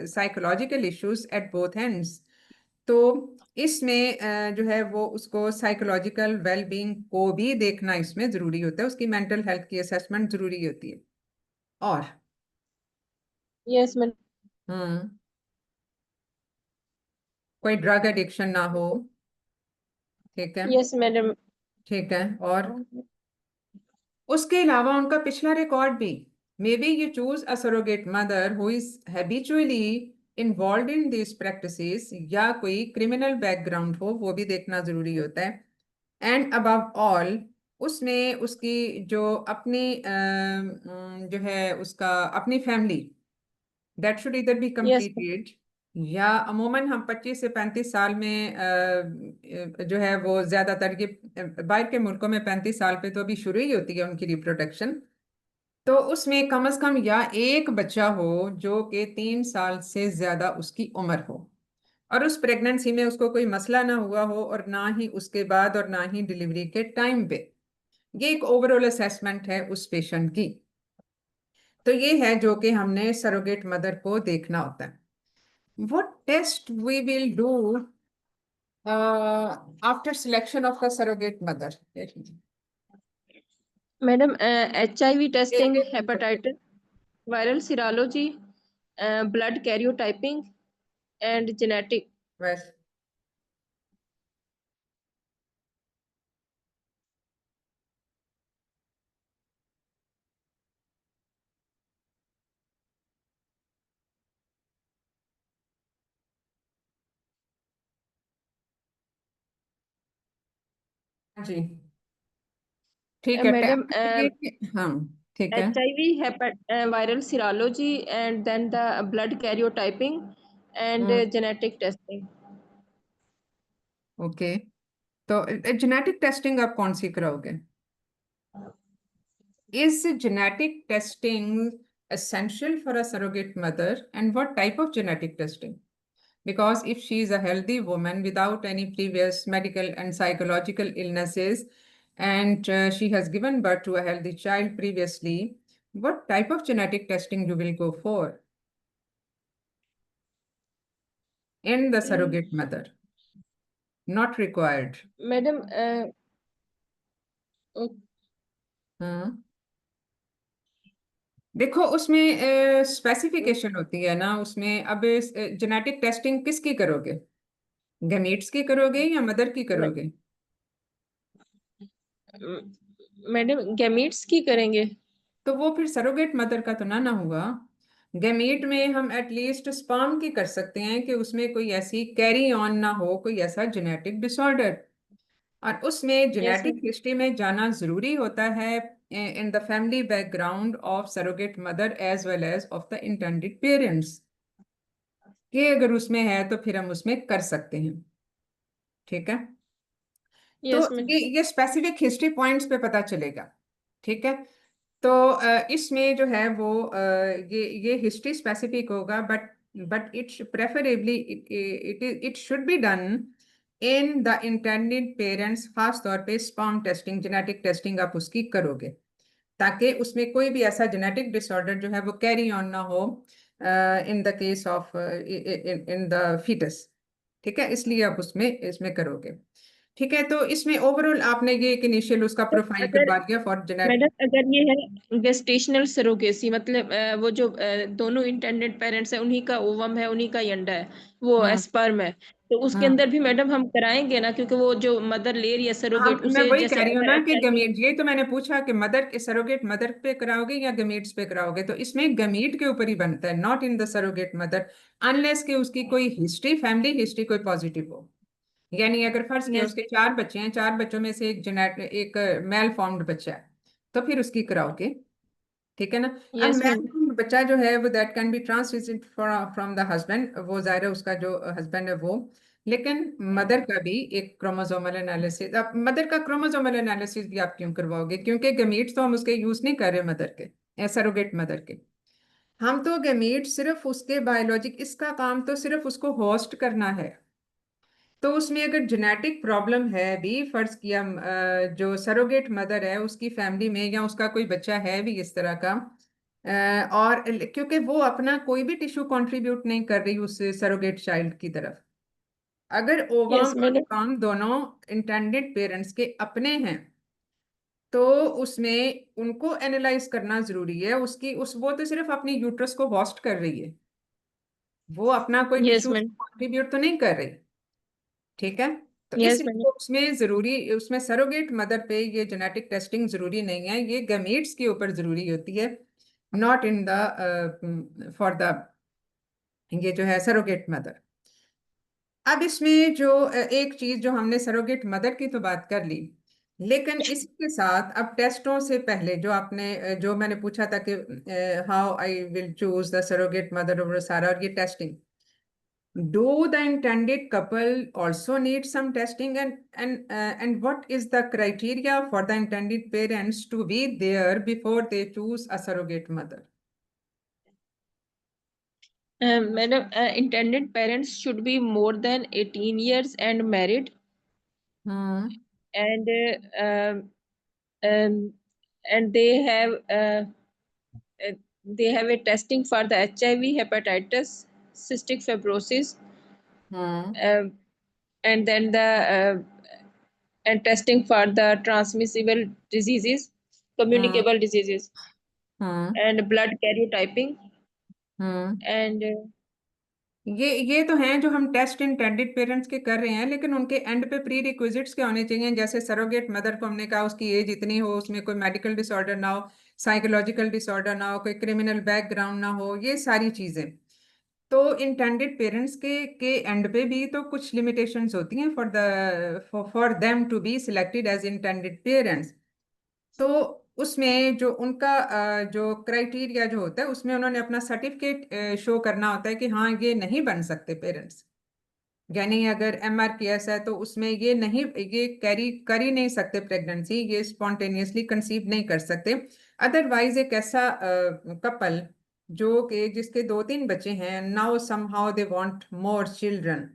psychological issues at both ends. तो इसमें जो है वो उसको साइकोलॉजिकल वेलबींग को भी देखना इसमें जरूरी होता है, उसकी मेंटल हेल्थ की असेसमेंट जरूरी होती है। और यस मैडम। हम्म कोई ड्रग एडिक्शन ना हो। ठीक है। Yes madam. ठीक है। और उसके अलावा उनका पिछला रिकॉर्ड भी, may be you choose a surrogate mother who is habitually involve in this practices, या कोई क्रिमिनल बैकग्राउंड हो, वो भी देखना जरूरी होता है। एंड अबव ऑल, उसमें उसकी जो अपनी जो है उसका अपनी फैमिली, दैट शुड इधर बी यस कंप्लीटेड। या अमूमन हम 25 से 35 साल में जो है वो ज्यादातर ये बाहर के मुल्कों में 35 साल पे तो अभी शुरू ही होती है उनकी रिप्रोडक्शन। तो उसमें कम से कम या एक बच्चा हो जो कि 3 साल से ज्यादा उसकी उम्र हो, और उस प्रेगनेंसी में उसको कोई मसला ना हुआ हो, और ना ही उसके बाद और ना ही डिलीवरी के टाइम पे। ये एक ओवरऑल असेसमेंट है उस पेशेंट की। तो ये है जो कि हमने सरोगेट मदर को देखना होता है। What test we will do after selection of the surrogate mother? Madam HIV testing, hepatitis, viral serology, blood karyotyping and genetic. बस। जी। ठीक है। मैडम हाँ। ठीक है। HIV, viral serology, and then the blood karyotyping and hmm genetic testing. Okay. तो genetic testing आप कौन सी कराओगे? Is genetic testing essential for a surrogate mother, and what type of genetic testing? Because if she is a healthy woman without any previous medical and psychological illnesses, and she has given birth to a healthy child previously, what type of genetic testing you will go for in the surrogate mother? Not required. Madam हाँ। देखो, उसमें specification होती है ना, उसमें अब genetic testing किसकी करोगे? गमीट्स की करोगे या मदर की करोगे? मैडम गैमीट्स की करेंगे। तो वो फिर सरोगेट मदर का तो ना हुआ। गैमीट में हम एटलीस्ट स्पर्म की कर सकते हैं कि उसमें कोई ऐसी कैरी ऑन ना हो, कोई ऐसा जेनेटिक डिसऑर्डर। और उसमें यस जेनेटिक हिस्ट्री में जाना जरूरी होता है, in the family background of surrogate mother as well as of the intended parents, कि अगर उसमें है तो फिर हम उसमें कर सकते हैं। ठीक है। तो यस मैम। ये स्पेसिफिक हिस्ट्री पॉइंट्स पे पता चलेगा। ठीक है। तो इसमें जो है वो ये हिस्ट्री स्पेसिफिक होगा, but it preferably it should be done in the intended parents, खास तौर पे स्पर्म टेस्टिंग, जेनेटिक टेस्टिंग आप उसकी करोगे, ताकि उसमें कोई भी ऐसा जेनेटिक डिसऑर्डर जो है वो कैरी ऑन ना हो in the case of in the fetus. ठीक है, इसलिए आप उसमें इसमें करोगे। ठीक है, तो इसमें ओवरऑल आपने ये एक इनिशियल उसका तो प्रोफाइल अगर करवा दिया फॉर जेनेटिक। मैडम अगर ये है गेस्टेशनल सरोगेसी, मतलब वो जो दोनों इंटेंडेड पेरेंट्स है उन्हीं का ओवम है, उन्हीं का ही अंडा है, वो हम्म। स्पर्म है, तो उसके हम्म। अंदर भी मैडम हम कराएंगे ना, क्योंकि वो जो मदर ले रही है हम सरोगेट, मैं उसे वही कह जैसे रही हूँ अगर ना कि HIV। गमीट, ये तो मैंने पूछा कि मदर के सरोगेट मदर पे कराओगे या गमीट्स पे कराओगे, तो इसमें गमीट के ऊपर ही बनता है, not in the surrogate mother, unless कि उसकी कोई हिस्ट्री, फैमिली हिस्ट्री कोई पॉजिटिव हो। यानी अगर फर्ज किया यस। उसके 4 बच्चे हैं, 4 बच्चों में से एक मेल फॉर्म्ड बच्चा है, तो फिर उसकी कराओगे। ठीक है ना। अब यस मैम। मैम बच्चा जो है वो that can be transmitted from the husband, वो जाहिर है उसका जो हस्बैंड है वो, लेकिन मदर का भी एक क्रोमोसोमल एनालिसिस, अब मदर का क्रोमोसोमल एनालिसिस भी आप क्यों करवाओगे, क्योंकि गमीट्स तो हम उसके यूज नहीं कर रहे मदर के, सरोगेट मदर के। हम तो गमीट सिर्फ उसके बायोलॉजिक, इसका काम तो सिर्फ उसको होस्ट करना है। तो उसमें अगर जेनेटिक प्रॉब्लम है भी, फर्ज किया जो सरोगेट मदर है उसकी फैमिली में या उसका कोई बच्चा है भी इस तरह का, और क्योंकि वो अपना कोई भी टिश्यू कंट्रीब्यूट नहीं कर रही उस सरोगेट चाइल्ड की तरफ, अगर ओवम यस और मैडम। स्पर्म दोनों इंटेंडेड पेरेंट्स के अपने हैं, तो उसमें उनको एनालाइज करना जरूरी है, उसकी उस वो तो सिर्फ अपनी यूट्रस को होस्ट कर रही है, वो अपना कोई यस टिश्यू मैडम। कंट्रीब्यूट तो नहीं कर रही। ठीक है, तो यस मैडम। इसलिए उसमें जरूरी, उसमें सरोगेट मदर पे ये जेनेटिक टेस्टिंग जरूरी नहीं है, ये गमीट्स के ऊपर जरूरी होती है, not in the for the ये जो है सरोगेट मदर। अब इसमें जो एक चीज जो हमने सरोगेट मदर की तो बात कर ली, लेकिन इसके साथ अब टेस्टों से पहले जो आपने जो मैंने पूछा था कि how I will choose the surrogate mother over सारा, और ये testing, do the intended couple also need some testing, and what is the criteria for the intended parents to be there before they choose a surrogate mother? Madam, intended parents should be more than 18 years and married, Hmm. and um, and uh, they have a testing for the HIV, hepatitis, cystic fibrosis, Hmm. um, and then the and testing for the transmissible diseases, Hmm. communicable diseases, Hmm. and blood karyotyping, Hmm. and ये तो हैं जो हम test intended parents के कर रहे हैं, लेकिन उनके एंड पे प्री रिक्विजिट्स क्या होने चाहिए, जैसे सरोगेट मदर को हमने कहा उसकी एज इतनी हो, उसमें कोई मेडिकल डिसऑर्डर ना हो, साइकोलॉजिकल डिसऑर्डर ना हो, कोई क्रिमिनल बैकग्राउंड ना हो, ये सारी चीजें। तो इंटेंडेड पेरेंट्स के एंड पे भी तो कुछ लिमिटेशंस होती हैं for the for them to be selected as intended parents. तो उसमें जो उनका जो क्राइटेरिया जो होता है, उसमें उन्होंने अपना सर्टिफिकेट शो करना होता है कि हाँ ये नहीं बन सकते पेरेंट्स, यानी अगर MRKS है तो उसमें ये नहीं, ये कैरी कर ही नहीं सकते प्रेगनेंसी, ये स्पॉन्टेनियसली कंसीव नहीं कर सकते। अदरवाइज एक ऐसा कपल जो कि जिसके 2-3 बच्चे हैं, now somehow they want more children,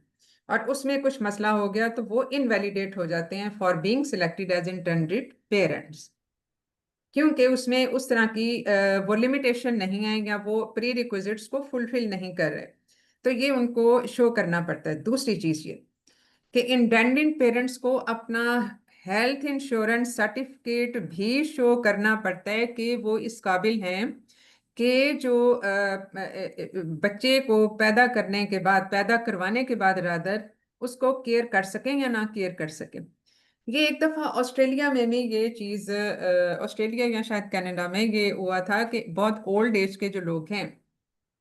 और उसमें कुछ मसला हो गया, तो वो इनवैलिडेट हो जाते हैं for being selected as intended parents, क्योंकि उसमें उस तरह की वो लिमिटेशन नहीं है या वो प्री रिक्विजिट्स को फुलफिल नहीं कर रहे, तो ये उनको शो करना पड़ता है। दूसरी चीज ये कि इंडिपेंडेंट पेरेंट्स को अपना हेल्थ इंश्योरेंस सर्टिफिकेट भी शो करना पड़ता है कि वो इस काबिल हैं कि जो बच्चे को पैदा करने के बाद, पैदा करवाने के बाद रादर, उसको केयर कर सकें या ना केयर कर सकें। ये एक दफा ऑस्ट्रेलिया में भी ये चीज, ऑस्ट्रेलिया या शायद कनाडा में ये हुआ था कि बहुत ओल्ड एज के जो लोग हैं,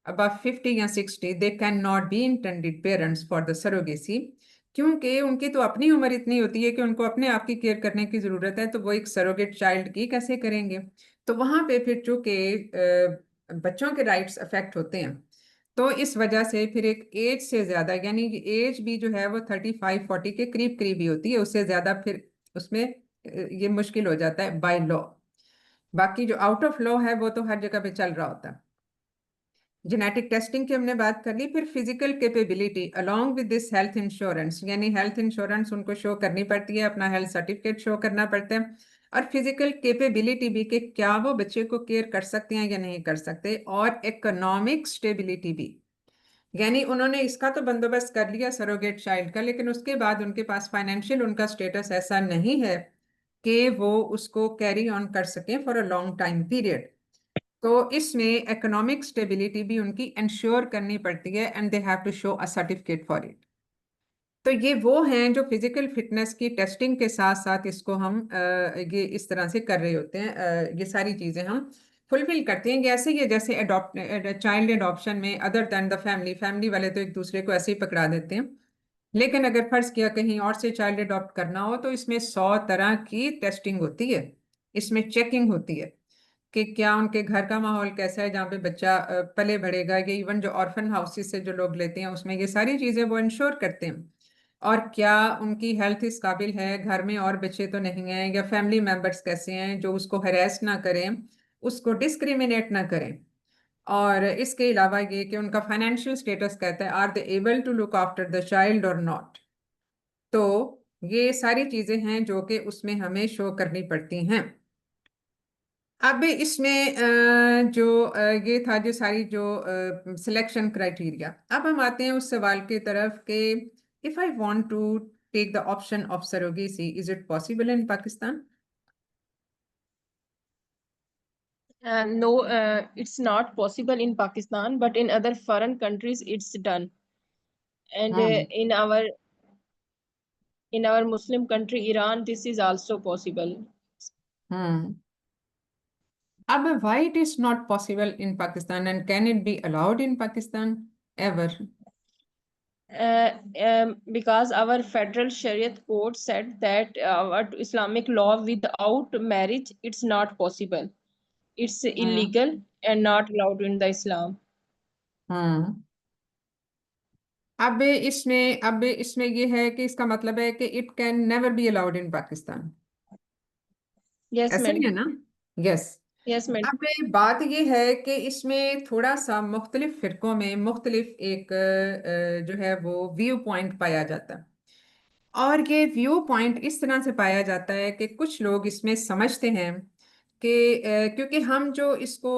अबाउट 50 या 60, they can not B intended parents for the surrogacy, क्योंकि उनकी तो अपनी उम्र इतनी होती है कि उनको अपने आप की केयर करने की जरूरत है, तो वो एक सरोगेट चाइल्ड की कैसे करेंगे। तो वहां पे फिर चूंकि बच्चों के राइट्स अफेक्ट होते हैं, तो इस वजह से फिर एक एज से ज्यादा, यानी एज भी जो है वो 35-40 के करीब करीब ही होती है, उससे ज्यादा फिर उसमें ये मुश्किल हो जाता है बाय लॉ। बाकी जो आउट ऑफ लॉ है वो तो हर जगह पे चल रहा होता है। जेनेटिक टेस्टिंग की हमने बात कर ली। फिर physical capability along with this health insurance, यानी हेल्थ इंश्योरेंस उनको शो करनी पड़ती है, अपना हेल्थ सर्टिफिकेट शो करना पड़ता है, और फिजिकल कैपेबिलिटी भी कि क्या वो बच्चे को केयर कर सकते हैं या नहीं कर सकते, और इकोनॉमिक स्टेबिलिटी भी। यानी उन्होंने इसका तो बंदोबस्त कर लिया सरोगेट चाइल्ड का, लेकिन उसके बाद उनके पास फाइनेंशियल उनका स्टेटस ऐसा नहीं है कि वो उसको कैरी ऑन कर सकें for a long time period. तो इसमें इकोनॉमिक स्टेबिलिटी भी उनकी इंश्योर करनी पड़ती है, and they have to show a certificate for it. तो ये वो हैं जो फिजिकल फिटनेस की टेस्टिंग के साथ साथ इसको हम ये इस तरह से कर रहे होते हैं। ये सारी चीज़ें हम फुलफिल करते हैं। ऐसे ही है जैसे अडॉप्ट चाइल्ड अडॉप्शन में, other than the family, family वाले तो एक दूसरे को ऐसे ही पकड़ा देते हैं, लेकिन अगर फर्ज किया कहीं और से चाइल्ड अडॉप्ट करना हो तो इसमें 100 तरह की टेस्टिंग होती है, इसमें चेकिंग होती है कि क्या उनके घर का माहौल कैसा है जहाँ पे बच्चा पले बढ़ेगा। ये इवन जो ऑर्फन हाउसेस से जो लोग लेते हैं उसमें ये सारी चीज़ें वो इंश्योर करते हैं। और क्या उनकी हेल्थ इस काबिल है, घर में और बच्चे तो नहीं हैं, या फैमिली मेंबर्स कैसे हैं जो उसको हरेस ना करें, उसको डिस्क्रिमिनेट ना करें। और इसके अलावा ये कि उनका फाइनेंशियल स्टेटस कहता है, are they able to look after the child और नॉट। तो ये सारी चीज़ें हैं जो कि उसमें हमें शो करनी पड़ती हैं। अब इसमें जो ये था जो सारी जो सिलेक्शन क्राइटेरिया। अब हम आते हैं उस सवाल की तरफ कि if I want to take the option of surrogacy, is it possible in Pakistan? No, it's not possible in Pakistan, but in other foreign countries it's done. And hmm in our Muslim country, Iran, this is also possible. हम्म अब why it is not possible in Pakistan, and can it be allowed in Pakistan ever? Because our federal Shariat court said that our Islamic law without marriage, it's not possible. It's hmm illegal and not allowed in the Islam. हम्म अब इसमें ये है कि इसका मतलब है कि it can never be allowed in Pakistan, Yes, ऐसे ही है madam. ना? यस। Yes, madam. अब बात ये है कि इसमें थोड़ा सा मुख्तलिफ फिरकों में मुख्तलिफ एक जो है वो व्यू पॉइंट पाया जाता है। और ये व्यू पॉइंट इस तरह से पाया जाता है कि कुछ लोग इसमें समझते हैं कि क्योंकि हम जो इसको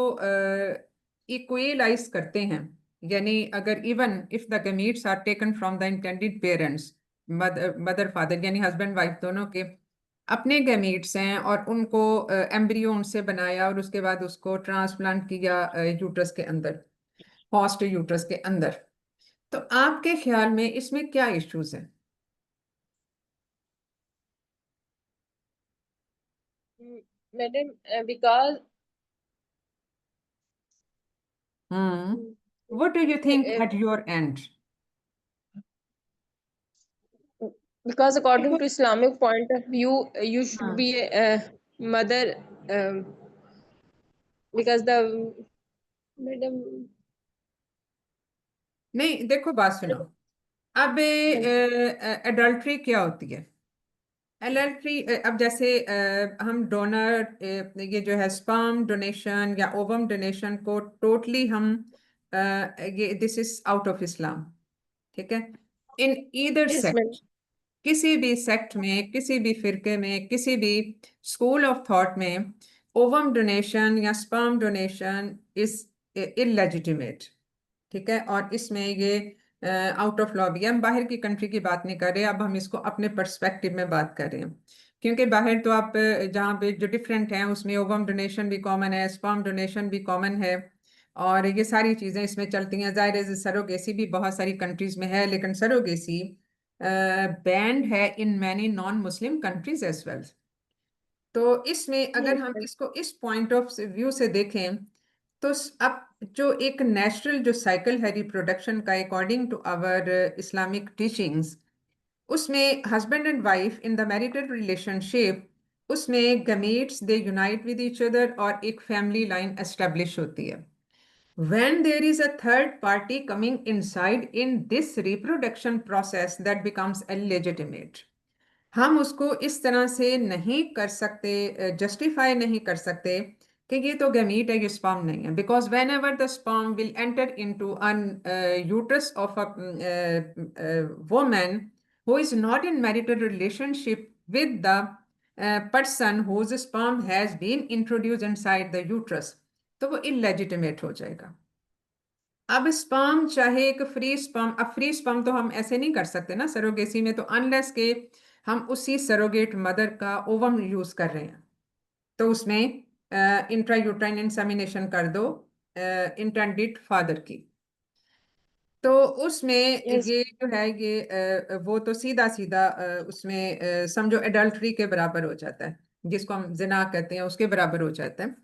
इक्वलाइज करते हैं, यानी अगर even if the gametes are taken from the intended parents, mother father यानी हस्बैंड वाइफ दोनों के अपने गैमीट्स हैं, और उनको एम्ब्रियो उनसे बनाया और उसके बाद उसको ट्रांसप्लांट किया यूट्रस के अंदर, हॉस्ट यूट्रस के अंदर। तो आपके ख्याल में इसमें क्या इश्यूज हैं? Madam, because what do you think uh, at your and? because according देखो। to Islamic point of view, you should हाँ be a mother, because the madam. नहीं, देखो बात सुनो। अब एडल्ट्री क्या होती है? एडल्ट्री, अब जैसे हम डोनर, ये जो है स्पर्म डोनेशन या ओवम डोनेशन को टोटली हम ये this is out of Islam, ठीक है? In either Yes, madam. Sect, किसी भी सेक्ट में, किसी भी फिरके में, किसी भी स्कूल ऑफ थॉट में ओवम डोनेशन या स्पर्म डोनेशन इज इलेजिटिमेट, ठीक है? और इसमें ये आउट ऑफ लॉ भी है। हम बाहर की कंट्री की बात नहीं कर रहे, अब हम इसको अपने पर्सपेक्टिव में बात कर रहे हैं, क्योंकि बाहर तो आप जहाँ पे जो डिफरेंट हैं उसमें ओवम डोनेशन भी कॉमन है, स्पर्म डोनेशन भी कॉमन है, और ये सारी चीज़ें इसमें चलती हैं। जाहिर है सरोगेसी भी बहुत सारी कंट्रीज में है, लेकिन सरोगेसी बैंड है in many non Muslim countries as well. तो इसमें अगर Yes, हम madam. इसको इस पॉइंट ऑफ व्यू से देखें तो अब जो एक नेचुरल जो साइकिल है रिप्रोडक्शन का according to our Islamic teachings, उसमें husband and wife in the marital relationship, उसमें gametes they unite with each other और एक फैमिली लाइन एस्टेब्लिश होती है। When there is a third party coming inside in this reproduction process, that becomes illegitimate. हम उसको इस तरह से नहीं कर सकते, जस्टिफाई नहीं कर सकते कि ये तो गैमीट है, ये स्पर्म नहीं है, because whenever the sperm will enter into an uterus of a woman who is not in marital relationship with the person whose sperm has been introduced inside the uterus, तो वो illegitimate हो जाएगा। अब sperm चाहे एक free sperm, अब free sperm तो हम ऐसे नहीं कर सकते ना सरोगेसी में, तो अनलेस के हम उसी सरोगेट मदर का ओवम यूज कर रहे हैं, तो उसमें इंट्रायूट्राइन इंसेमिनेशन कर दो इंटेंडेड फादर की, तो उसमें Yes. ये जो है ये वो तो सीधा सीधा उसमें समझो एडल्ट्री के बराबर हो जाता है, जिसको हम जिना कहते हैं उसके बराबर हो जाता है।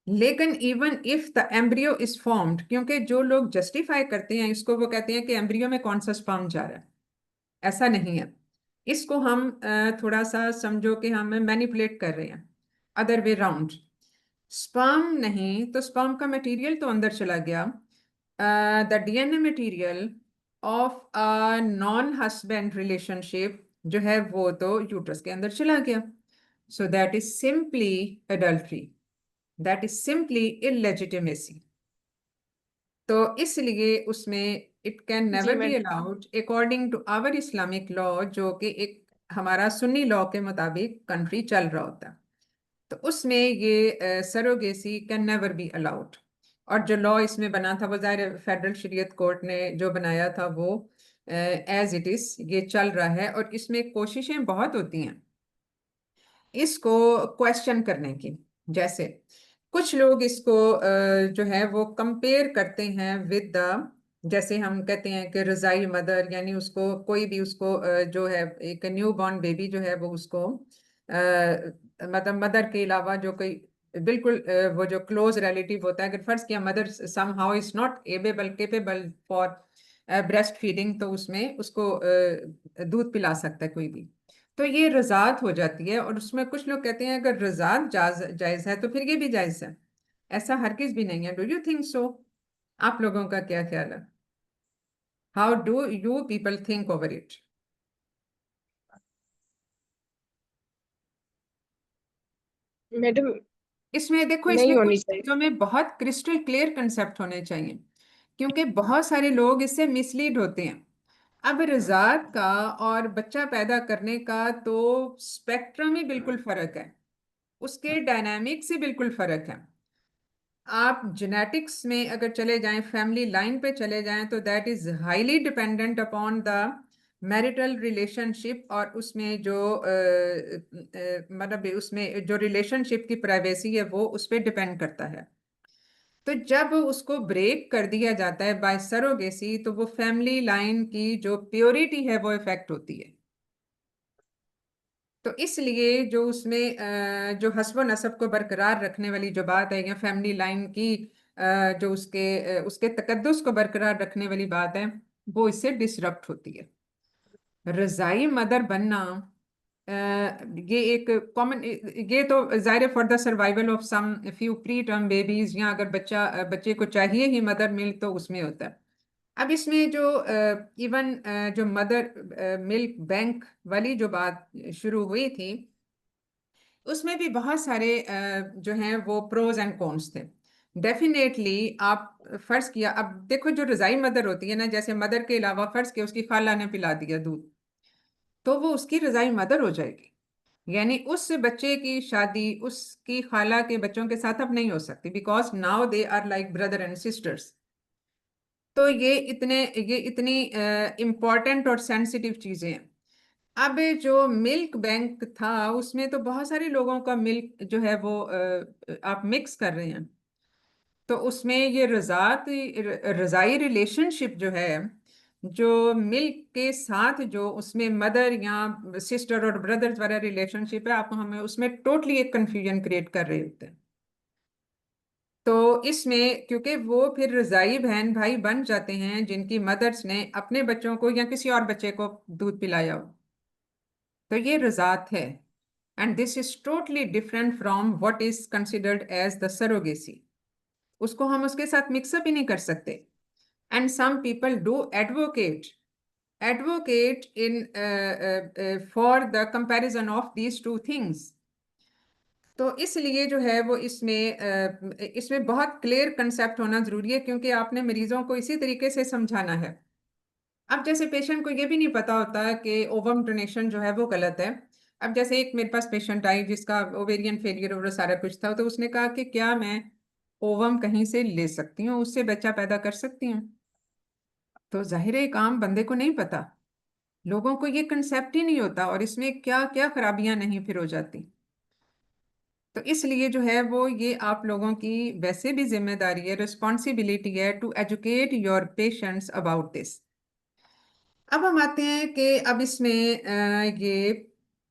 लेकिन even if the embryo is formed, क्योंकि जो लोग जस्टिफाई करते हैं इसको वो कहते हैं कि एम्ब्रियो में कौन सा स्पर्म जा रहा है, ऐसा नहीं है। इसको हम थोड़ा सा समझो कि हम मैनिपुलेट कर रहे हैं अदर वे राउंड। स्पर्म नहीं तो स्पर्म का मटेरियल तो अंदर चला गया, the DNA material of a non husband relationship जो है वो तो यूट्रस के अंदर चला गया, so that is simply adultery, that is simply illegitimacy. तो इसलिए उसमें इट कैन जी never be madam. Allowed according to our Islamic law, जो कि एक हमारा सुन्नी लॉ के मुताबिक कंट्री चल रहा होता है, तो उसमें ये surrogacy can never be allowed. और जो लॉ इसमें बना था वो ज़ाहिर फेडरल शरीयत कोर्ट ने जो बनाया था वो एज इट इज ये चल रहा है, और इसमें कोशिशें बहुत होती हैं इसको क्वेश्चन करने की। जैसे कुछ लोग इसको जो है वो कंपेयर करते हैं विद द, जैसे हम कहते हैं कि रज़ाई मदर, यानी उसको कोई भी उसको जो है एक न्यू बॉर्न बेबी जो है वो उसको मतलब मदर के अलावा जो कोई बिल्कुल वो जो क्लोज रिलेटिव होता है, अगर फर्ज किया mother somehow is not able capable for breast feeding, तो उसमें उसको दूध पिला सकता है कोई भी, तो ये रज़ात हो जाती है। और उसमें कुछ लोग कहते हैं अगर रज़ात जायज़ है तो फिर ये भी जायज़ है, ऐसा हरगिज़ भी नहीं है। Do you think so? आप लोगों का क्या ख्याल है? How do you people think over it? Madam इसमें देखो, नहीं इसमें होनी कुछ चाहिए। चीज़ों में बहुत क्रिस्टल क्लियर कंसेप्ट होने चाहिए, क्योंकि बहुत सारे लोग इससे मिसलीड होते हैं। अब रज़ात का और बच्चा पैदा करने का तो स्पेक्ट्रम ही बिल्कुल फर्क है, उसके डायनामिक्स से बिल्कुल फर्क है। आप जेनेटिक्स में अगर चले जाएं, फैमिली लाइन पे चले जाएं, तो that is highly dependent upon the marital relationship, और उसमें जो मतलब उसमें जो रिलेशनशिप की प्राइवेसी है वो उस पर डिपेंड करता है। तो जब उसको ब्रेक कर दिया जाता है बाय सरोगेसी, तो वो फैमिली लाइन की जो प्योरिटी है वो इफेक्ट होती है। तो इसलिए जो उसमें जो हस्ब नसब को बरकरार रखने वाली जो बात है, या फैमिली लाइन की जो उसके तकद्दुस को बरकरार रखने वाली बात है, वो इससे डिसरप्ट होती है। रज़ाई मदर बनना ये एक कॉमन, ये तो जाहिर for the survival of some few preterm babies, या अगर बच्चे को चाहिए ही मदर मिल्क तो उसमें होता है। अब इसमें जो इवन जो मदर मिल्क बैंक वाली जो बात शुरू हुई थी, उसमें भी बहुत सारे जो हैं वो प्रोज एंड कॉन्स थे। डेफिनेटली आप फर्ज किया, अब देखो जो रज़ाई मदर होती है ना, जैसे मदर के अलावा फर्ज किया उसकी खाला ने पिला दिया दूध, तो वो उसकी रज़ाई मदर हो जाएगी, यानी उस बच्चे की शादी उसकी खाला के बच्चों के साथ अब नहीं हो सकती, because now they are like brother and sisters. तो ये इतनी इम्पॉर्टेंट और सेंसिटिव चीजें हैं। अब जो मिल्क बैंक था उसमें तो बहुत सारे लोगों का मिल्क जो है वो आप मिक्स कर रहे हैं, तो उसमें ये रज़ाई रिलेशनशिप जो है, जो मिल्क के साथ जो उसमें मदर या सिस्टर और ब्रदर वाला रिलेशनशिप है, आप हमें उसमें टोटली एक कंफ्यूजन क्रिएट कर रहे होते हैं। तो इसमें क्योंकि वो फिर रज़ाई बहन भाई बन जाते हैं जिनकी मदर्स ने अपने बच्चों को या किसी और बच्चे को दूध पिलाया हो, तो ये रज़ात है। And this is totally different from what is considered as the surrogacy, उसको हम उसके साथ मिक्सअप ही नहीं कर सकते। And some people do advocate in for the comparison of these two things. तो इसलिए जो है वो इसमें बहुत क्लियर कंसेप्ट होना जरूरी है, क्योंकि आपने मरीजों को इसी तरीके से समझाना है। अब जैसे पेशेंट को ये भी नहीं पता होता कि ओवम डोनेशन जो है वो गलत है। अब जैसे एक मेरे पास पेशेंट आई जिसका ओवेरियन फेलियर और सारा कुछ था, तो उसने कहा कि क्या मैं ओवम कहीं से ले सकती हूँ, उससे बच्चा पैदा कर सकती हूँ? तो जाहिर है काम बंदे को नहीं पता, लोगों को ये कंसेप्ट ही नहीं होता, और इसमें क्या क्या खराबियां नहीं फिर हो जाती। तो इसलिए जो है वो ये आप लोगों की वैसे भी जिम्मेदारी है, रिस्पॉन्सिबिलिटी है to educate your patients about this. अब हम आते हैं कि अब इसमें ये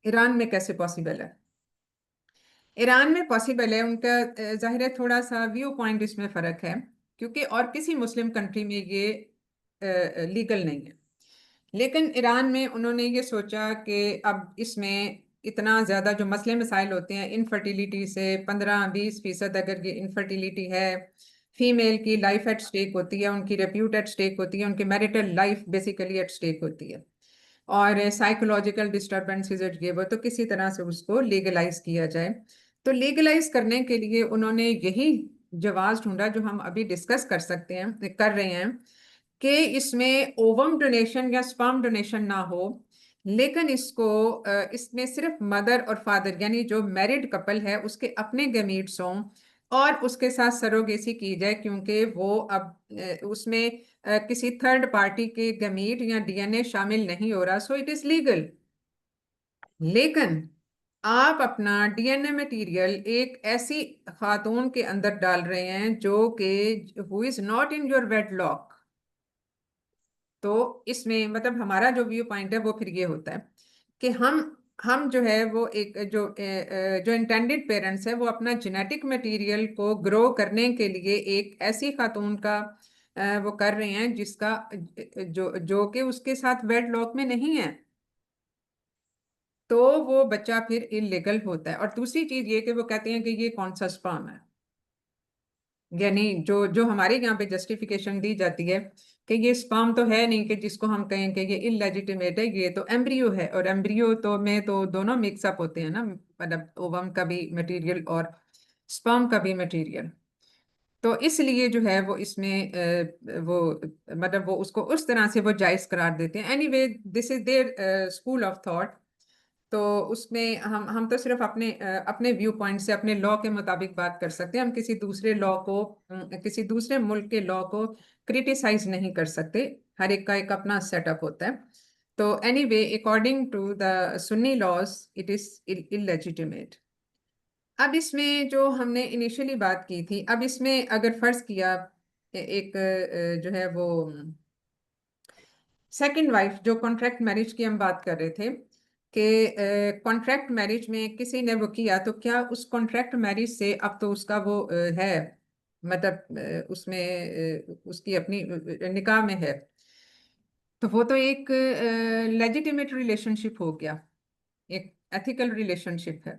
ईरान में कैसे पॉसिबल है। ईरान में पॉसिबल है, उनका जाहिर है थोड़ा सा व्यू पॉइंट इसमें फर्क है, क्योंकि और किसी मुस्लिम कंट्री में ये लीगल नहीं है। लेकिन ईरान में उन्होंने ये सोचा कि अब इसमें इतना ज़्यादा जो मसले मसाइल होते हैं इनफर्टिलिटी से, 15-20% अगर ये इनफर्टिलिटी है, फीमेल की लाइफ एट स्टेक होती है, उनकी रेप्यूट एट स्टेक होती है, उनकी marital life basically at stake होती है, और साइकोलॉजिकल डिस्टर्बेंसेस ये वो, तो किसी तरह से उसको लीगलाइज किया जाए। तो लीगलाइज करने के लिए उन्होंने यही जवाब ढूंढा जो हम अभी डिस्कस कर सकते हैं, कर रहे हैं, कि इसमें ओवम डोनेशन या स्पर्म डोनेशन ना हो, लेकिन इसमें सिर्फ मदर और फादर यानी जो मैरिड कपल है उसके अपने गमीट्स हों, और उसके साथ सरोगेसी की जाए, क्योंकि वो अब उसमें किसी थर्ड पार्टी के गमीट या डीएनए शामिल नहीं हो रहा, सो इट इज लीगल। लेकिन आप अपना डीएनए मटेरियल एक ऐसी खातून के अंदर डाल रहे हैं जो कि who is not in your wedlock. तो इसमें मतलब हमारा जो व्यू पॉइंट है वो फिर ये होता है कि हम जो है वो एक जो इंटेंडेड पेरेंट्स है वो अपना जेनेटिक मटेरियल को ग्रो करने के लिए एक ऐसी खातून का वो कर रहे हैं जिसका जो जो कि उसके साथ वेडलॉक में नहीं है, तो वो बच्चा फिर इलीगल होता है। और दूसरी चीज ये कि वो कहते हैं कि ये कौन सा स्पर्म है, यानी जो जो हमारे यहाँ पे जस्टिफिकेशन दी जाती है कि ये स्पर्म तो है नहीं कि जिसको हम कहें कि ये इलेजिटिमेट है, ये तो एम्ब्रियो है, और एम्ब्रियो तो में तो दोनों मिक्सअप होते हैं ना, मतलब ओवम का भी मटेरियल और स्पर्म का भी मटेरियल। तो इसलिए जो है वो इसमें वो मतलब वो उसको उस तरह से वो जायज करार देते हैं। Anyway this is their school of thought. तो उसमें हम तो सिर्फ अपने व्यू पॉइंट से अपने लॉ के मुताबिक बात कर सकते हैं, हम किसी दूसरे लॉ को किसी दूसरे मुल्क के लॉ को क्रिटिसाइज नहीं कर सकते, हर एक का एक अपना सेटअप होता है। तो anyway according to the Sunni laws it is illegitimate. अब इसमें जो हमने इनिशियली बात की थी, अब इसमें अगर फर्ज किया एक जो है वो सेकंड वाइफ, जो कॉन्ट्रैक्ट मैरिज की हम बात कर रहे थे कि कॉन्ट्रैक्ट मैरिज में किसी ने वो किया, तो क्या उस कॉन्ट्रैक्ट मैरिज से अब तो उसका वो है, मतलब उसकी अपनी निकाह में है, तो वो तो एक लेजिटिमेट रिलेशनशिप हो गया, एक एथिकल रिलेशनशिप है।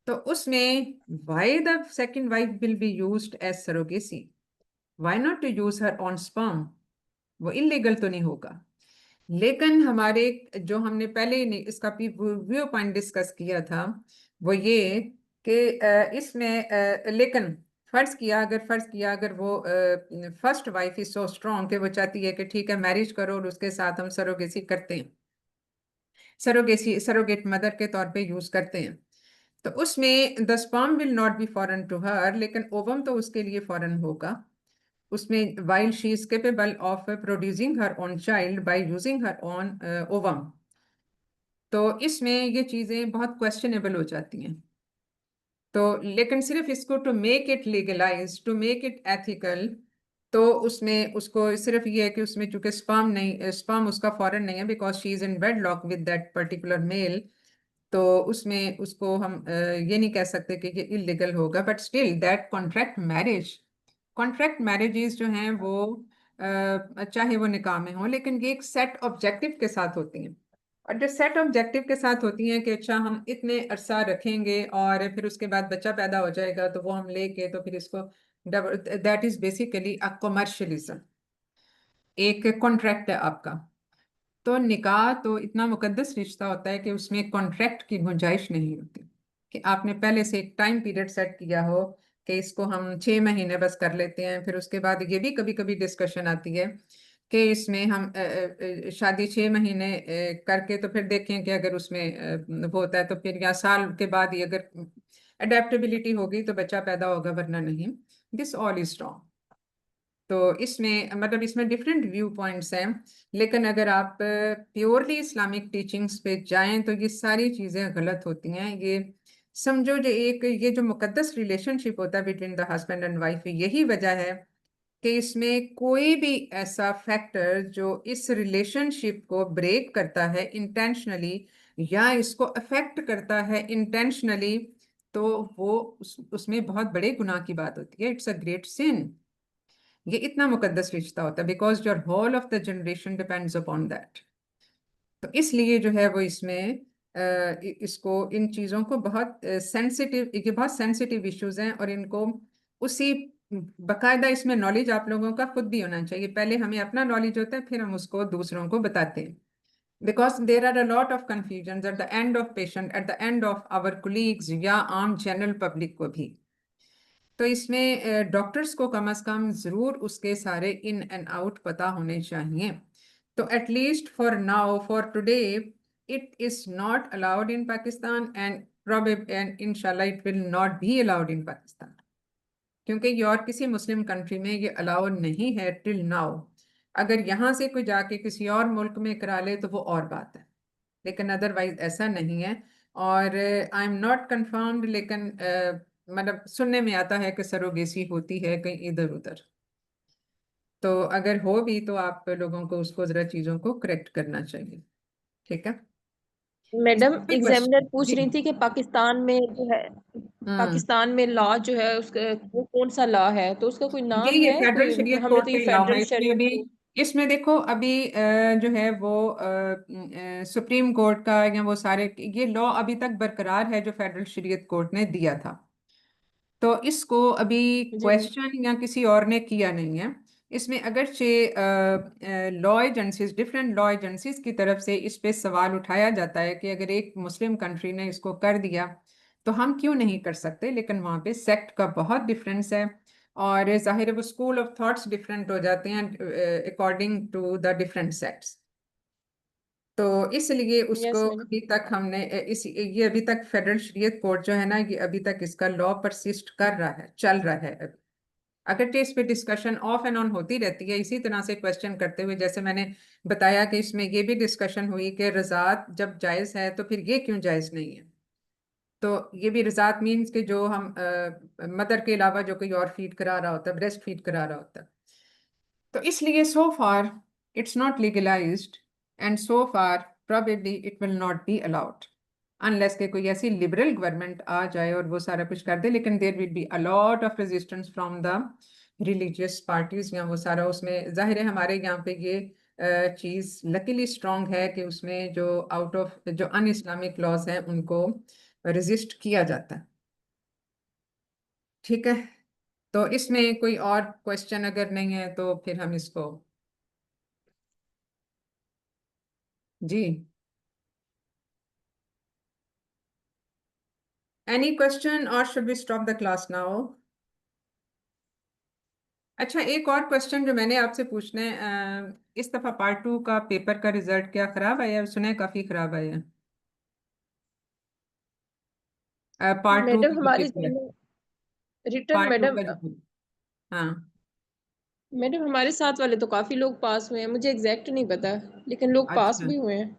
तो उसमें why the second wife will be used as surrogacy, why not to use her on sperm, वो इलीगल तो नहीं होगा। लेकिन हमारे जो हमने पहले ही इसका व्यू पॉइंट डिस्कस किया था वो ये कि इसमें लेकिन फर्ज किया अगर वो first wife is so strong कि वो चाहती है कि ठीक है मैरिज करो और उसके साथ हम सरोगेसी करते हैं, सरोगेट मदर के तौर पे यूज करते हैं, तो उसमें the sperm will not be foreign to her, लेकिन ओवम तो उसके लिए फॉरेन होगा उसमें, while she is capable of producing her own child by using her own ovum। तो इसमें ये चीजें बहुत क्वेश्चनेबल हो जाती हैं। तो लेकिन सिर्फ इसको to make it legalize, to make it ethical, तो उसमें उसको सिर्फ ये है कि उसमें चूंकि स्पर्म उसका फॉरेन नहीं है because she is in wedlock with that particular male, तो उसमें उसको हम ये नहीं कह सकते कि ये इलीगल होगा, but still that contract marriages जो हैं वो चाहे वो निकाह में हो, लेकिन ये एक सेट ऑब्जेक्टिव के साथ होती हैं। और जो सेट ऑब्जेक्टिव के साथ होती हैं कि अच्छा हम इतने अरसा रखेंगे और फिर उसके बाद बच्चा पैदा हो जाएगा तो वो हम लेके तो फिर इसको, that is basically a commercialism, एक कॉन्ट्रैक्ट है आपका। तो निकाह तो इतना मुकद्दस रिश्ता होता है कि उसमें कॉन्ट्रैक्ट की गुंजाइश नहीं होती। कि आपने पहले से एक टाइम पीरियड सेट किया हो कि इसको हम 6 महीने बस कर लेते हैं, फिर उसके बाद ये भी कभी कभी डिस्कशन आती है कि इसमें हम शादी 6 महीने करके तो फिर देखें कि अगर उसमें वो होता है तो फिर या साल के बाद ही अगर अडेप्टेबिलिटी होगी तो बच्चा पैदा होगा, वरना नहीं। This all is wrong. तो इसमें मतलब इसमें डिफरेंट व्यू पॉइंट्स हैं, लेकिन अगर आप प्योरली इस्लामिक टीचिंग्स पे जाएं तो ये सारी चीज़ें गलत होती हैं। ये समझो जो एक ये जो मुकद्दस रिलेशनशिप होता है between the husband and wife, यही वजह है कि इसमें कोई भी ऐसा फैक्टर जो इस रिलेशनशिप को ब्रेक करता है इंटेंशनली या इसको अफेक्ट करता है इंटेंशनली, तो वो उसमें बहुत बड़े गुनाह की बात होती है। It's a great sin. ये इतना मुकद्दस रिश्ता होता है because your whole of the generation depends upon that. तो इसलिए जो है वो इसमें इसको इन चीज़ों को बहुत सेंसिटिव, ये बहुत सेंसिटिव इश्यूज हैं और इनको उसी बकायदा इसमें नॉलेज आप लोगों का खुद भी होना चाहिए। पहले हमें अपना नॉलेज होता है, फिर हम उसको दूसरों को बताते हैं। Because there are a lot of confusion at the end of patient, at the end of our colleagues या आम जनरल पब्लिक को भी। तो इसमें डॉक्टर्स को कम से कम ज़रूर उसके सारे इन एंड आउट पता होने चाहिए। तो at least for now, for today, it is not allowed in Pakistan and probably and इंशाल्लाह it will not be allowed in Pakistan, क्योंकि ये और किसी मुस्लिम कंट्री में ये अलाउड नहीं है टिल नाउ। अगर यहाँ से कोई जाके किसी और मुल्क में करा ले तो वो और बात है, लेकिन अदरवाइज ऐसा नहीं है। और आई एम नॉट कंफर्म्ड, लेकिन मतलब सुनने में आता है कि सरोगेसी होती है कहीं इधर उधर। तो अगर हो भी तो आप लोगों को उसको जरा चीजों को करेक्ट करना चाहिए। ठीक है। मैडम कोई एग्जामिनर क्वेश्चन पूछ जी? रही थी कि पाकिस्तान में जो है, हम्म। पाकिस्तान में लॉ जो है उसका वो कौन सा लॉ है, तो उसका कोई नाम ये है फेडरल कोई? शरीयत हमने कोर्ट तो ये के लॉ है फेडरल इसमें शरीयत अभी। कोर्ट। इसमें देखो अभी जो है वो सुप्रीम कोर्ट का या वो सारे ये लॉ अभी तक बरकरार है जो फेडरल शरीयत कोर्ट ने दिया था। तो इसको अभी जी क्वेश्चन या किसी और ने किया नहीं है। इसमें अगरचे law agencies, different law agencies की तरफ से इस पे सवाल उठाया जाता है कि अगर एक मुस्लिम कंट्री ने इसको कर दिया तो हम क्यों नहीं कर सकते, लेकिन वहाँ पे सेक्ट का बहुत डिफरेंस है और जाहिर है वो स्कूल ऑफ थॉट्स डिफरेंट हो जाते हैं according to the different sects. तो इसलिए उसको यस मैडम। अभी तक हमने इस ये अभी तक फेडरल शरीयत कोर्ट जो है ना, ये अभी तक इसका लॉ परसिस्ट कर रहा है, चल रहा है अभी। अगर इस पे डिस्कशन ऑफ एंड ऑन होती रहती है इसी तरह से क्वेश्चन करते हुए, जैसे मैंने बताया कि इसमें ये भी डिस्कशन हुई कि रज़ात जब जायज़ है तो फिर ये क्यों जायज़ नहीं है। तो ये भी रज़ात मीन्स कि जो हम मदर के अलावा जो कोई और फीड करा रहा होता है, ब्रेस्ट फीड करा रहा होता है। तो इसलिए so far it's not legalized and so far probably it will not be allowed unless के कोई ऐसी लिबरल गवर्नमेंट आ जाए और वो सारा कुछ कर दे। लेकिन there will be a lot of resistance from the religious parties या वो सारा, उसमें जाहिर है हमारे यहाँ पे ये चीज़ लकीली स्ट्रांग है कि उसमें जो आउट ऑफ जो अन इस्लामिक लॉज हैं उनको रेजिस्ट किया जाता है। ठीक है। तो इसमें कोई और क्वेश्चन अगर नहीं है तो फिर हम इसको जी। एनी क्वेश्चन और should we stop the class now? अच्छा, एक और क्वेश्चन जो मैंने आपसे पूछना है, इस दफा पार्ट 2 का पेपर का रिजल्ट क्या खराब आया है? सुना है काफी खराब आया है। पार्ट 2 का मैडम जो हमारी पेपर है, रिटर्न पार्ट 2 मैडम, का जो पेपर। हाँ। मैडम हमारे साथ वाले तो काफी लोग पास हुए हैं, मुझे एग्जैक्ट नहीं पता, लेकिन लोग पास अच्छा। भी हुए हैं।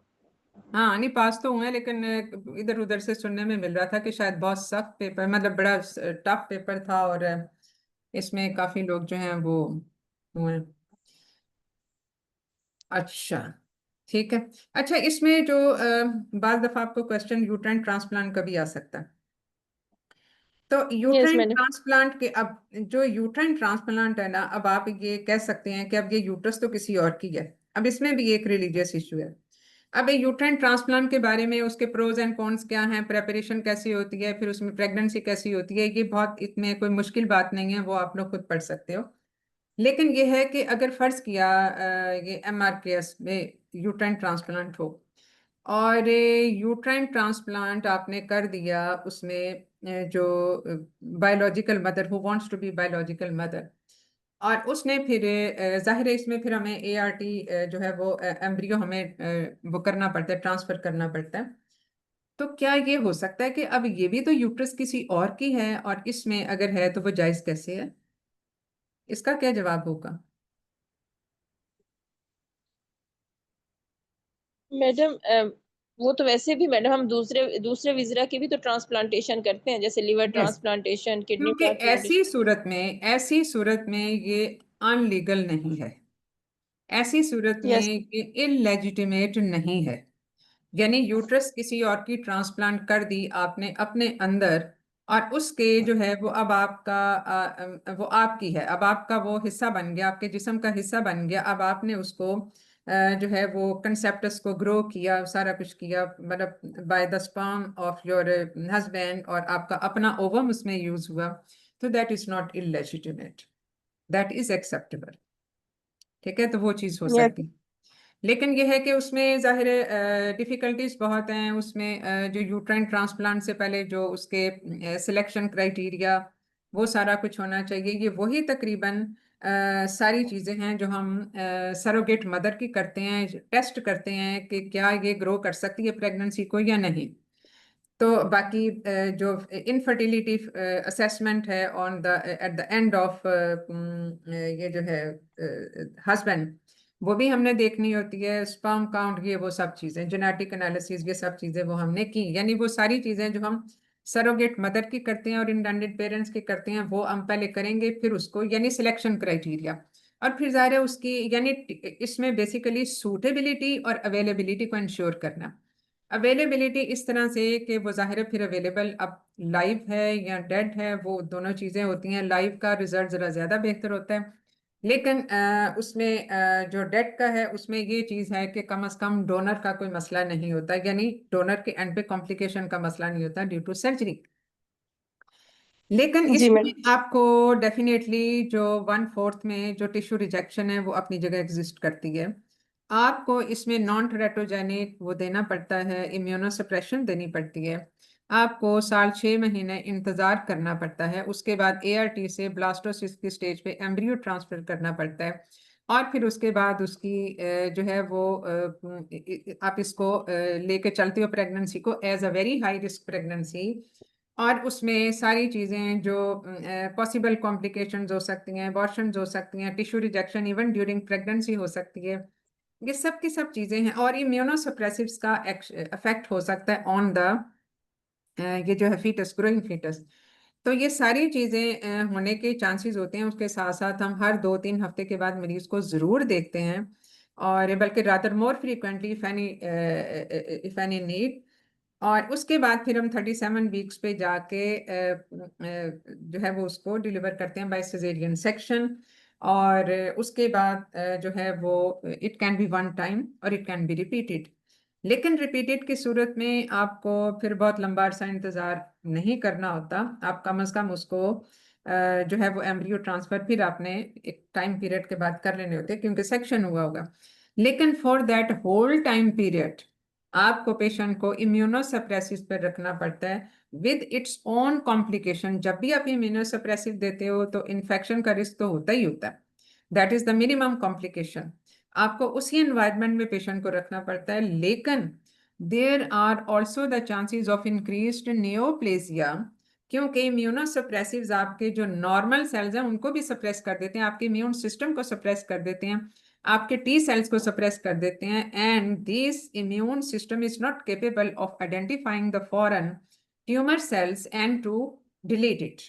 हाँ नहीं, पास तो हुए हैं, लेकिन इधर उधर से सुनने में मिल रहा था कि शायद बहुत सख्त पेपर, मतलब बड़ा टफ पेपर था और इसमें काफी लोग जो हैं वो हुए हैं। अच्छा। ठीक है। अच्छा, इसमें जो बाज़ दफा आपको क्वेश्चन यूट्राइन ट्रांसप्लांट का भी आ सकता है। तो यस यूट्राइन मैडम। ट्रांसप्लांट के अब जो यूट्राइन ट्रांसप्लांट है ना, अब आप ये कह सकते हैं कि अब ये यूट्रस तो किसी और की है। अब इसमें भी एक रिलीजियस इशू है। अब ये यूट्राइन ट्रांसप्लांट के बारे में उसके प्रोज एंड कॉन्स क्या हैं, प्रेपरेशन कैसी होती है, फिर उसमें प्रेगनेंसी कैसी होती है, ये बहुत इतने कोई मुश्किल बात नहीं है, वो आप लोग खुद पढ़ सकते हो। लेकिन ये है कि अगर फर्ज किया ये MRKS में यूट्राइन ट्रांसप्लांट हो और यूट्राइन ट्रांसप्लांट आपने कर दिया, उसमें जो biological mother who wants to be biological mother, और उसने फिर जाहिर है इसमें फिर हमें ART जो है वो एम्ब्रियो हमें वो करना पड़ता है, ट्रांसफर करना पड़ता है। तो क्या ये हो सकता है कि अब ये भी तो यूट्रस किसी और की है, और इसमें अगर है तो वो जायज कैसे है? इसका क्या जवाब होगा? मैडम वो तो वैसे भी मैडम हम दूसरे दूसरे विजरा की भी तो ट्रांसप्लांटेशन करते हैं, जैसे लिवर यस, ट्रांसप्लांटेशन, किडनी क्योंकि ट्रांसप्लांटेशन। ऐसी सूरत में ये अनलीगल नहीं है, ऐसी सूरत में यस। ये इलेजिटिमेट नहीं है। यानी यूट्रस किसी और की ट्रांसप्लांट कर दी आपने अपने अंदर, और उसके जो है वो अब आपका वो आपकी है, अब आपका वो हिस्सा बन गया, आपके जिस्म का हिस्सा बन गया। अब आपने उसको जो है वो कंसेप्टस को ग्रो किया, सारा कुछ किया, मतलब by the sperm of your husband, और आपका अपना ओवम उसमें यूज हुआ। तो that is not illegitimate, that is acceptable. ठीक है, तो वो चीज़ हो यस। सकती है। लेकिन यह है कि उसमें जाहिर डिफिकल्टीज बहुत हैं उसमें। जो यूट्राइन ट्रांसप्लांट से पहले जो उसके सिलेक्शन क्राइटेरिया, वो सारा कुछ होना चाहिए। ये वही तकरीबन सारी चीज़ें हैं जो हम सरोगेट मदर की करते हैं, टेस्ट करते हैं कि क्या ये ग्रो कर सकती है प्रेगनेंसी को या नहीं। तो बाकी जो इनफर्टिलिटी असेसमेंट है on the eight the end of ये जो है हस्बैंड, वो भी हमने देखनी होती है। स्पर्म काउंट, ये वो सब चीज़ें, जेनेटिक एनालिसिस, ये सब चीज़ें वो हमने की। यानी वो सारी चीज़ें जो हम सरोगेट मदर की करते हैं और इंटेंडेड पेरेंट्स की करते हैं, वो हम पहले करेंगे, फिर उसको यानी सिलेक्शन क्राइटेरिया, और फिर ज़ाहिर है उसकी यानी इसमें बेसिकली सूटेबिलिटी और अवेलेबिलिटी को इंश्योर करना। अवेलेबिलिटी इस तरह से कि वो ज़ाहिर है फिर अवेलेबल अब लाइव है या डेड है, वो दोनों चीज़ें होती हैं। लाइव का रिजल्ट ज़रा ज़्यादा बेहतर होता है, लेकिन उसमें जो डेड का है उसमें ये चीज़ है कि कम से कम डोनर का कोई मसला नहीं होता, यानी डोनर के एंड पे कॉम्प्लिकेशन का मसला नहीं होता ड्यू टू सर्जरी। लेकिन जी इसमें मैडम। आपको डेफिनेटली जो 1/4 में जो टिश्यू रिजेक्शन है वो अपनी जगह एग्जिस्ट करती है। आपको इसमें नॉन टेरेटोजेनिक वो देना पड़ता है, इम्यूनोसप्रेशन देनी पड़ती है। आपको 6.5 महीने इंतजार करना पड़ता है। उसके बाद ART से ब्लास्टोसिस्ट की स्टेज पे एम्ब्रियो ट्रांसफर करना पड़ता है, और फिर उसके बाद उसकी जो है वो आप इसको लेके चलते हो प्रेगनेंसी को as a very high risk pregnancy. और उसमें सारी चीज़ें जो पॉसिबल कॉम्प्लिकेशंस हो सकती हैं, अबॉर्शंस हो सकती हैं, tissue rejection even during pregnancy हो सकती है, ये सब की सब चीज़ें हैं। और इम्यूनोसप्रेसिव्स का इफेक्ट हो सकता है ऑन द ये जो है फीटस, ग्रोइंग फीटस। तो ये सारी चीज़ें होने के चांसेस होते हैं। उसके साथ साथ हम हर 2-3 हफ्ते के बाद मरीज को ज़रूर देखते हैं, और बल्कि rather more frequently if any need. और उसके बाद फिर हम 37 वीक्स पे जाके जो है वो उसको डिलीवर करते हैं बाय सिजेरियन सेक्शन। और उसके बाद जो है वो it can be one time और इट कैन बी रिपीटेड। लेकिन रिपीटेड की सूरत में आपको फिर बहुत लंबा अरसा इंतज़ार नहीं करना होता। आप कम से कम उसको जो है वो एम्ब्रियो ट्रांसफर फिर आपने एक टाइम पीरियड के बाद कर लेने होते हैं, क्योंकि सेक्शन हुआ होगा। लेकिन for that whole time period आपको पेशेंट को इम्यूनोसप्रेसिव पर रखना पड़ता है विद इट्स ओन कॉम्प्लिकेशन। जब भी आप इम्यूनोसप्रेसिव देते हो तो इन्फेक्शन का रिस्क तो होता ही होता है, that is the minimum complication. आपको उसी एनवायरनमेंट में पेशेंट को रखना पड़ता है। लेकिन there are also the chances of increased neoplasia, क्योंकि इम्यूनोसप्रेसिव्स आपके जो नॉर्मल सेल्स हैं उनको भी सप्रेस कर देते हैं, आपके इम्यून सिस्टम को सप्रेस कर देते हैं, आपके टी सेल्स को सप्रेस कर देते हैं। And this immune system is not capable of identifying the foreign tumour cells and to delete it.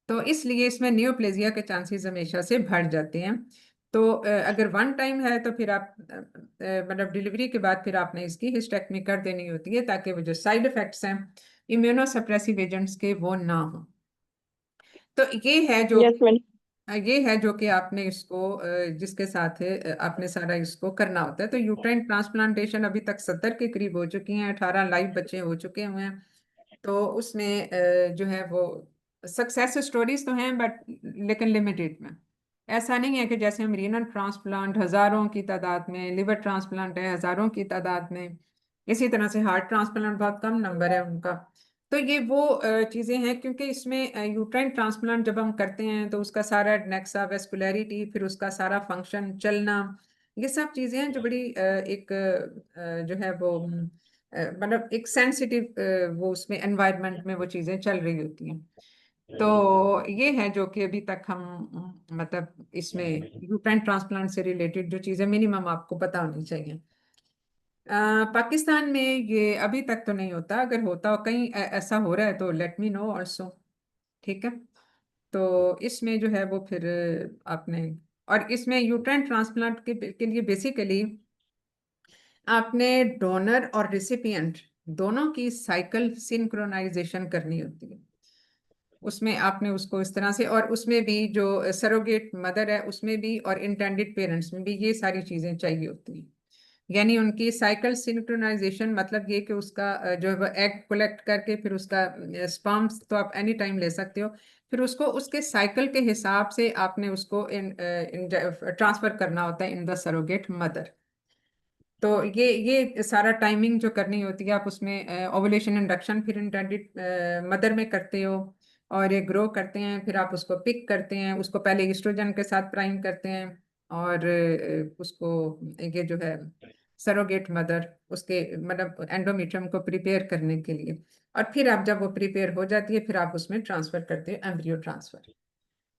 तो इसलिए इसमें नियोप्लेजिया के चांसेस हमेशा से बढ़ जाते हैं। तो अगर वन टाइम है तो फिर आप मतलब डिलीवरी के बाद फिर आपने इसकी हिस्टेक्टमी कर देनी होती है, ताकि वो जो साइड इफेक्ट्स हैं इम्यूनोसप्रेसिव एजेंट्स के वो ना हो। तो यस मैडम। ये है जो कि आपने इसको जिसके साथ है आपने सारा इसको करना होता है। तो यूट्राइन ट्रांसप्लांटेशन अभी तक 70 के करीब हो चुकी हैं, 18 लाइव बच्चे हो चुके हुए हैं। तो उसमें जो है वो सक्सेस स्टोरीज तो हैं, बट लेकिन लिमिटेड में। ऐसा नहीं है कि जैसे हम रीनल ट्रांसप्लांट हजारों की तादाद में, लिवर ट्रांसप्लांट है हजारों की तादाद में, इसी तरह से हार्ट ट्रांसप्लांट बहुत कम नंबर है उनका। तो ये वो चीज़ें हैं, क्योंकि इसमें यूट्राइन ट्रांसप्लांट जब हम करते हैं तो उसका सारा नेक्सा वेस्कुलरिटी, फिर उसका सारा फंक्शन, चलना, ये सब चीज़ें हैं जो बड़ी एक जो है वो मतलब एक सेंसिटिव वो उसमें एनवायरनमेंट में वो चीज़ें चल रही होती हैं। तो ये है जो कि अभी तक हम मतलब इसमें यूट्राइन ट्रांसप्लांट से रिलेटेड जो चीज़ें मिनिमम आपको पता होनी चाहिए। पाकिस्तान में ये अभी तक तो नहीं होता, अगर होता हो कहीं ऐसा हो रहा है तो लेट मी नो ऑल्सो। ठीक है। तो इसमें जो है वो फिर आपने, और इसमें यूट्राइन ट्रांसप्लांट के लिए बेसिकली आपने डोनर और रिसिपिएंट दोनों की साइकिल सिंक्रोनाइजेशन करनी होती है। उसमें आपने उसको इस तरह से, और उसमें भी जो सरोगेट मदर है उसमें भी, और इंटेंडेड पेरेंट्स में भी ये सारी चीजें चाहिए होती हैं। यानी उनकी साइकिल सिंक्रोनाइजेशन मतलब ये कि उसका जो है वो एग कलेक्ट करके फिर उसका स्पर्म्स तो आप एनी टाइम ले सकते हो, फिर उसको उसके साइकिल के हिसाब से आपने उसको इन ट्रांसफर करना होता है इन द सरोगेट मदर। तो ये सारा टाइमिंग जो करनी होती है, आप उसमें ओवुलेशन इंडक्शन फिर इंटेंडेड मदर में करते हो, और ये ग्रो करते हैं, फिर आप उसको पिक करते हैं, उसको पहले ईस्ट्रोजन के साथ प्राइम करते हैं, और उसको ये जो है सरोगेट मदर उसके मतलब एंडोमेट्रियम को प्रिपेयर करने के लिए, और फिर आप जब वो प्रिपेयर हो जाती है फिर आप उसमें ट्रांसफर करते हो, एम्ब्रियो ट्रांसफर।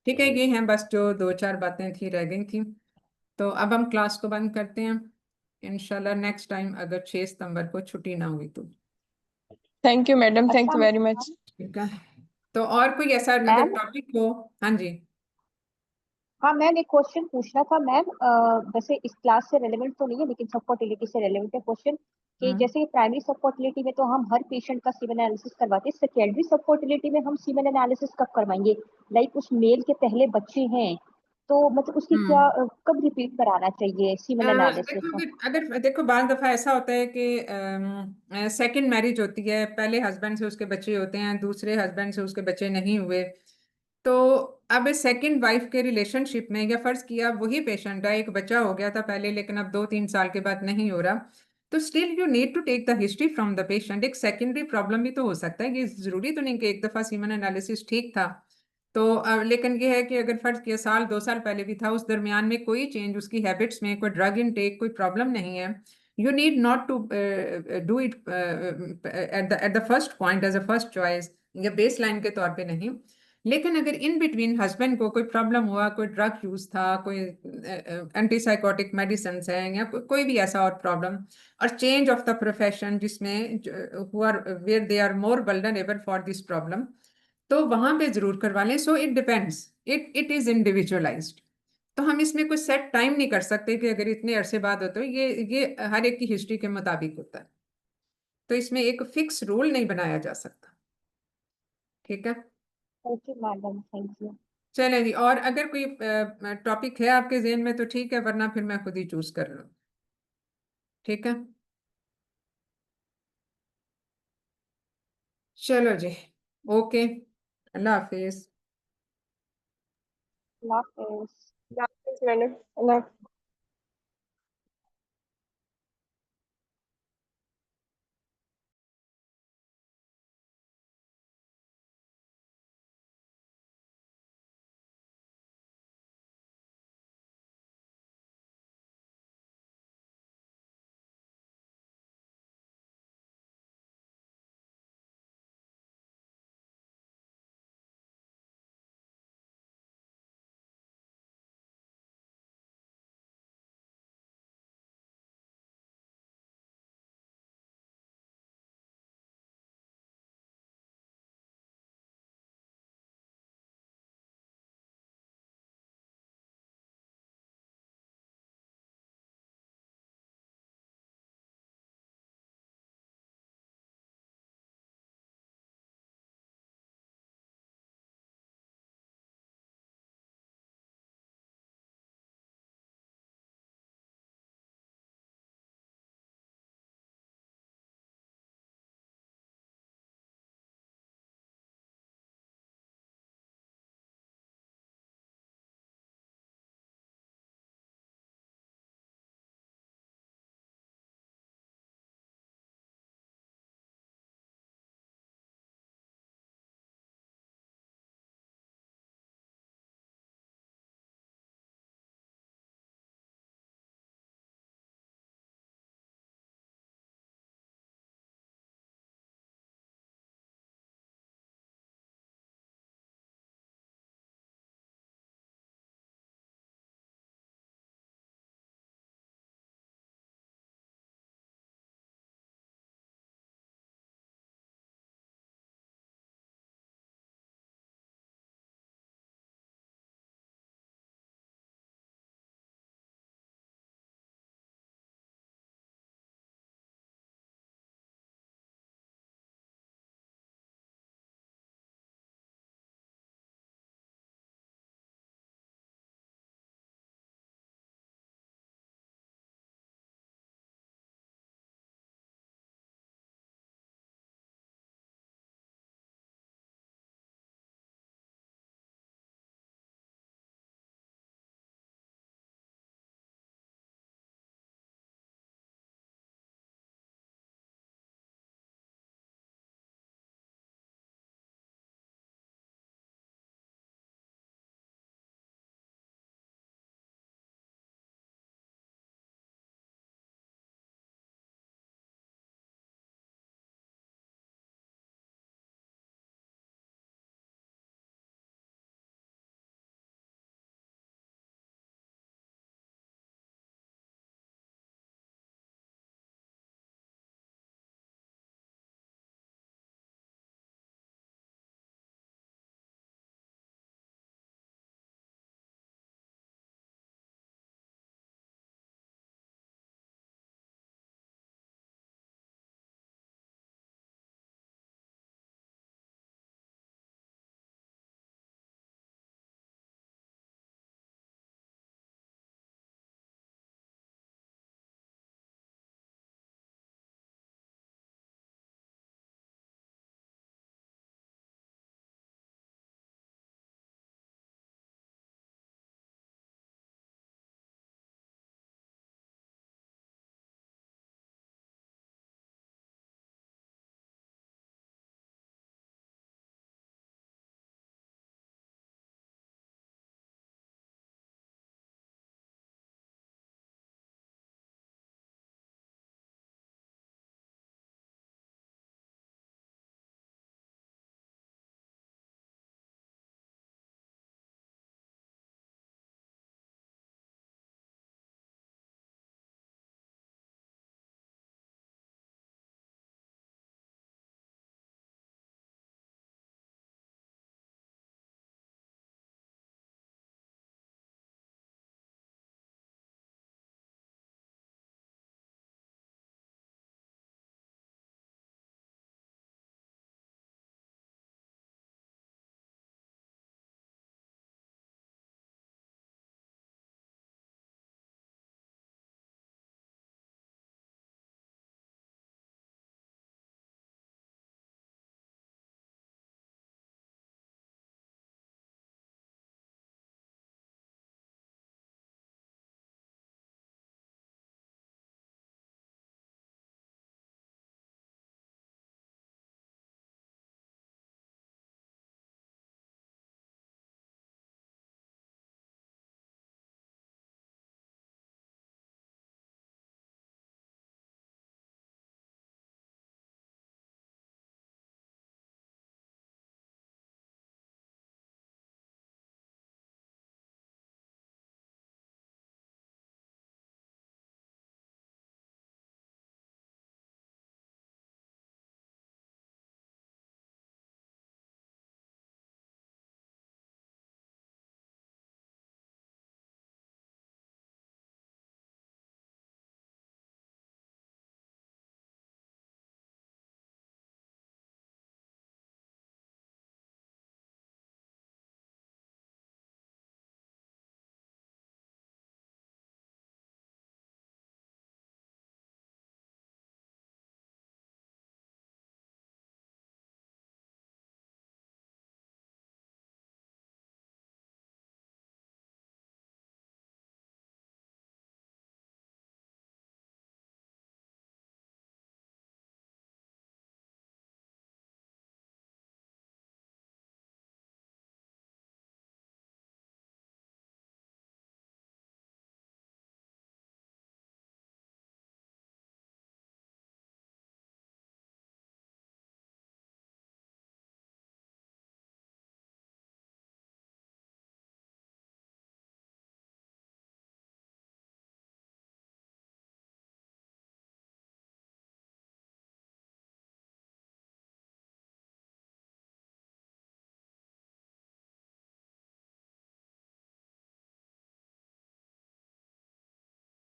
ठीक है, ये हैं बस जो दो चार बातें थी रह गई थी। तो अब हम क्लास को बंद करते हैं, इंशाल्लाह नेक्स्ट टाइम अगर 6 सितंबर को छुट्टी ना हुई तो। थैंक यू मैडम, थैंक अच्छा यू वेरी मच। ठीक है। तो और कोई ऐसा अगर मैम, टॉपिक हो। हाँ जी। हाँ मैम, एक क्वेश्चन पूछना था मैम। वैसे इस क्लास से रेलेवेंट तो नहीं है लेकिन सब फर्टिलिटी से रेलेवेंट है क्वेश्चन, कि हम्म जैसे प्राइमरी सब फर्टिलिटी में तो हम हर पेशेंट का सीमेन एनालिसिस करवाते हैं, सेकेंडरी सब फर्टिलिटी में हम सीमेन एनालिसिस कब करवाएंगे? लाइक उस मेल के पहले बच्चे हैं तो मतलब उसकी क्या हम्म कब रिपीट कराना चाहिए सीमेन देखो, एनालिसिस? अगर देखो बार दफा ऐसा होता है कि सेकंड मैरिज होती है, पहले हस्बैंड से उसके बच्चे होते हैं, दूसरे हस्बैंड से उसके बच्चे नहीं हुए, तो अब सेकंड वाइफ के रिलेशनशिप में, या फर्ज किया वही पेशेंट है, एक बच्चा हो गया था पहले लेकिन अब 2-3 साल के बाद नहीं हो रहा, तो still you need to take the history from the patient. एक सेकेंडरी प्रॉब्लम भी तो हो सकता है, ये जरूरी तो नहीं कि एक दफा सीमन एनालिसिस ठीक था तो लेकिन ये है कि अगर फर्ज किया 1-2 साल पहले भी था, उस दरमियान में कोई चेंज उसकी हैबिट्स में, कोई ड्रग इनटेक, कोई प्रॉब्लम नहीं है, you need not to do it at the first point as a first choice, या बेस लाइन के तौर पे नहीं। लेकिन अगर इन बिटवीन हस्बैंड को कोई प्रॉब्लम हुआ, कोई ड्रग यूज था, कोई एंटीसाइकोटिक मेडिसिन हैं, या कोई भी ऐसा और प्रॉब्लम, और चेंज ऑफ द प्रोफेशन जिसमें who are where they are more vulnerable for this problem, तो वहां पे जरूर करवा लें। So it depends, it is individualised. तो हम इसमें कोई सेट टाइम नहीं कर सकते कि अगर इतने अरसे बाद हो, तो ये हर एक की हिस्ट्री के मुताबिक होता है, तो इसमें एक फिक्स रूल नहीं बनाया जा सकता। ठीक है। Okay madam, thank you. चलें जी, और अगर कोई टॉपिक है आपके जहन में तो ठीक है, वरना फिर मैं खुद ही चूज कर लूँ। ठीक है, चलो जी, ओके, अल्लाह हाफिज। अल्लाह हाफिज़। मैडम,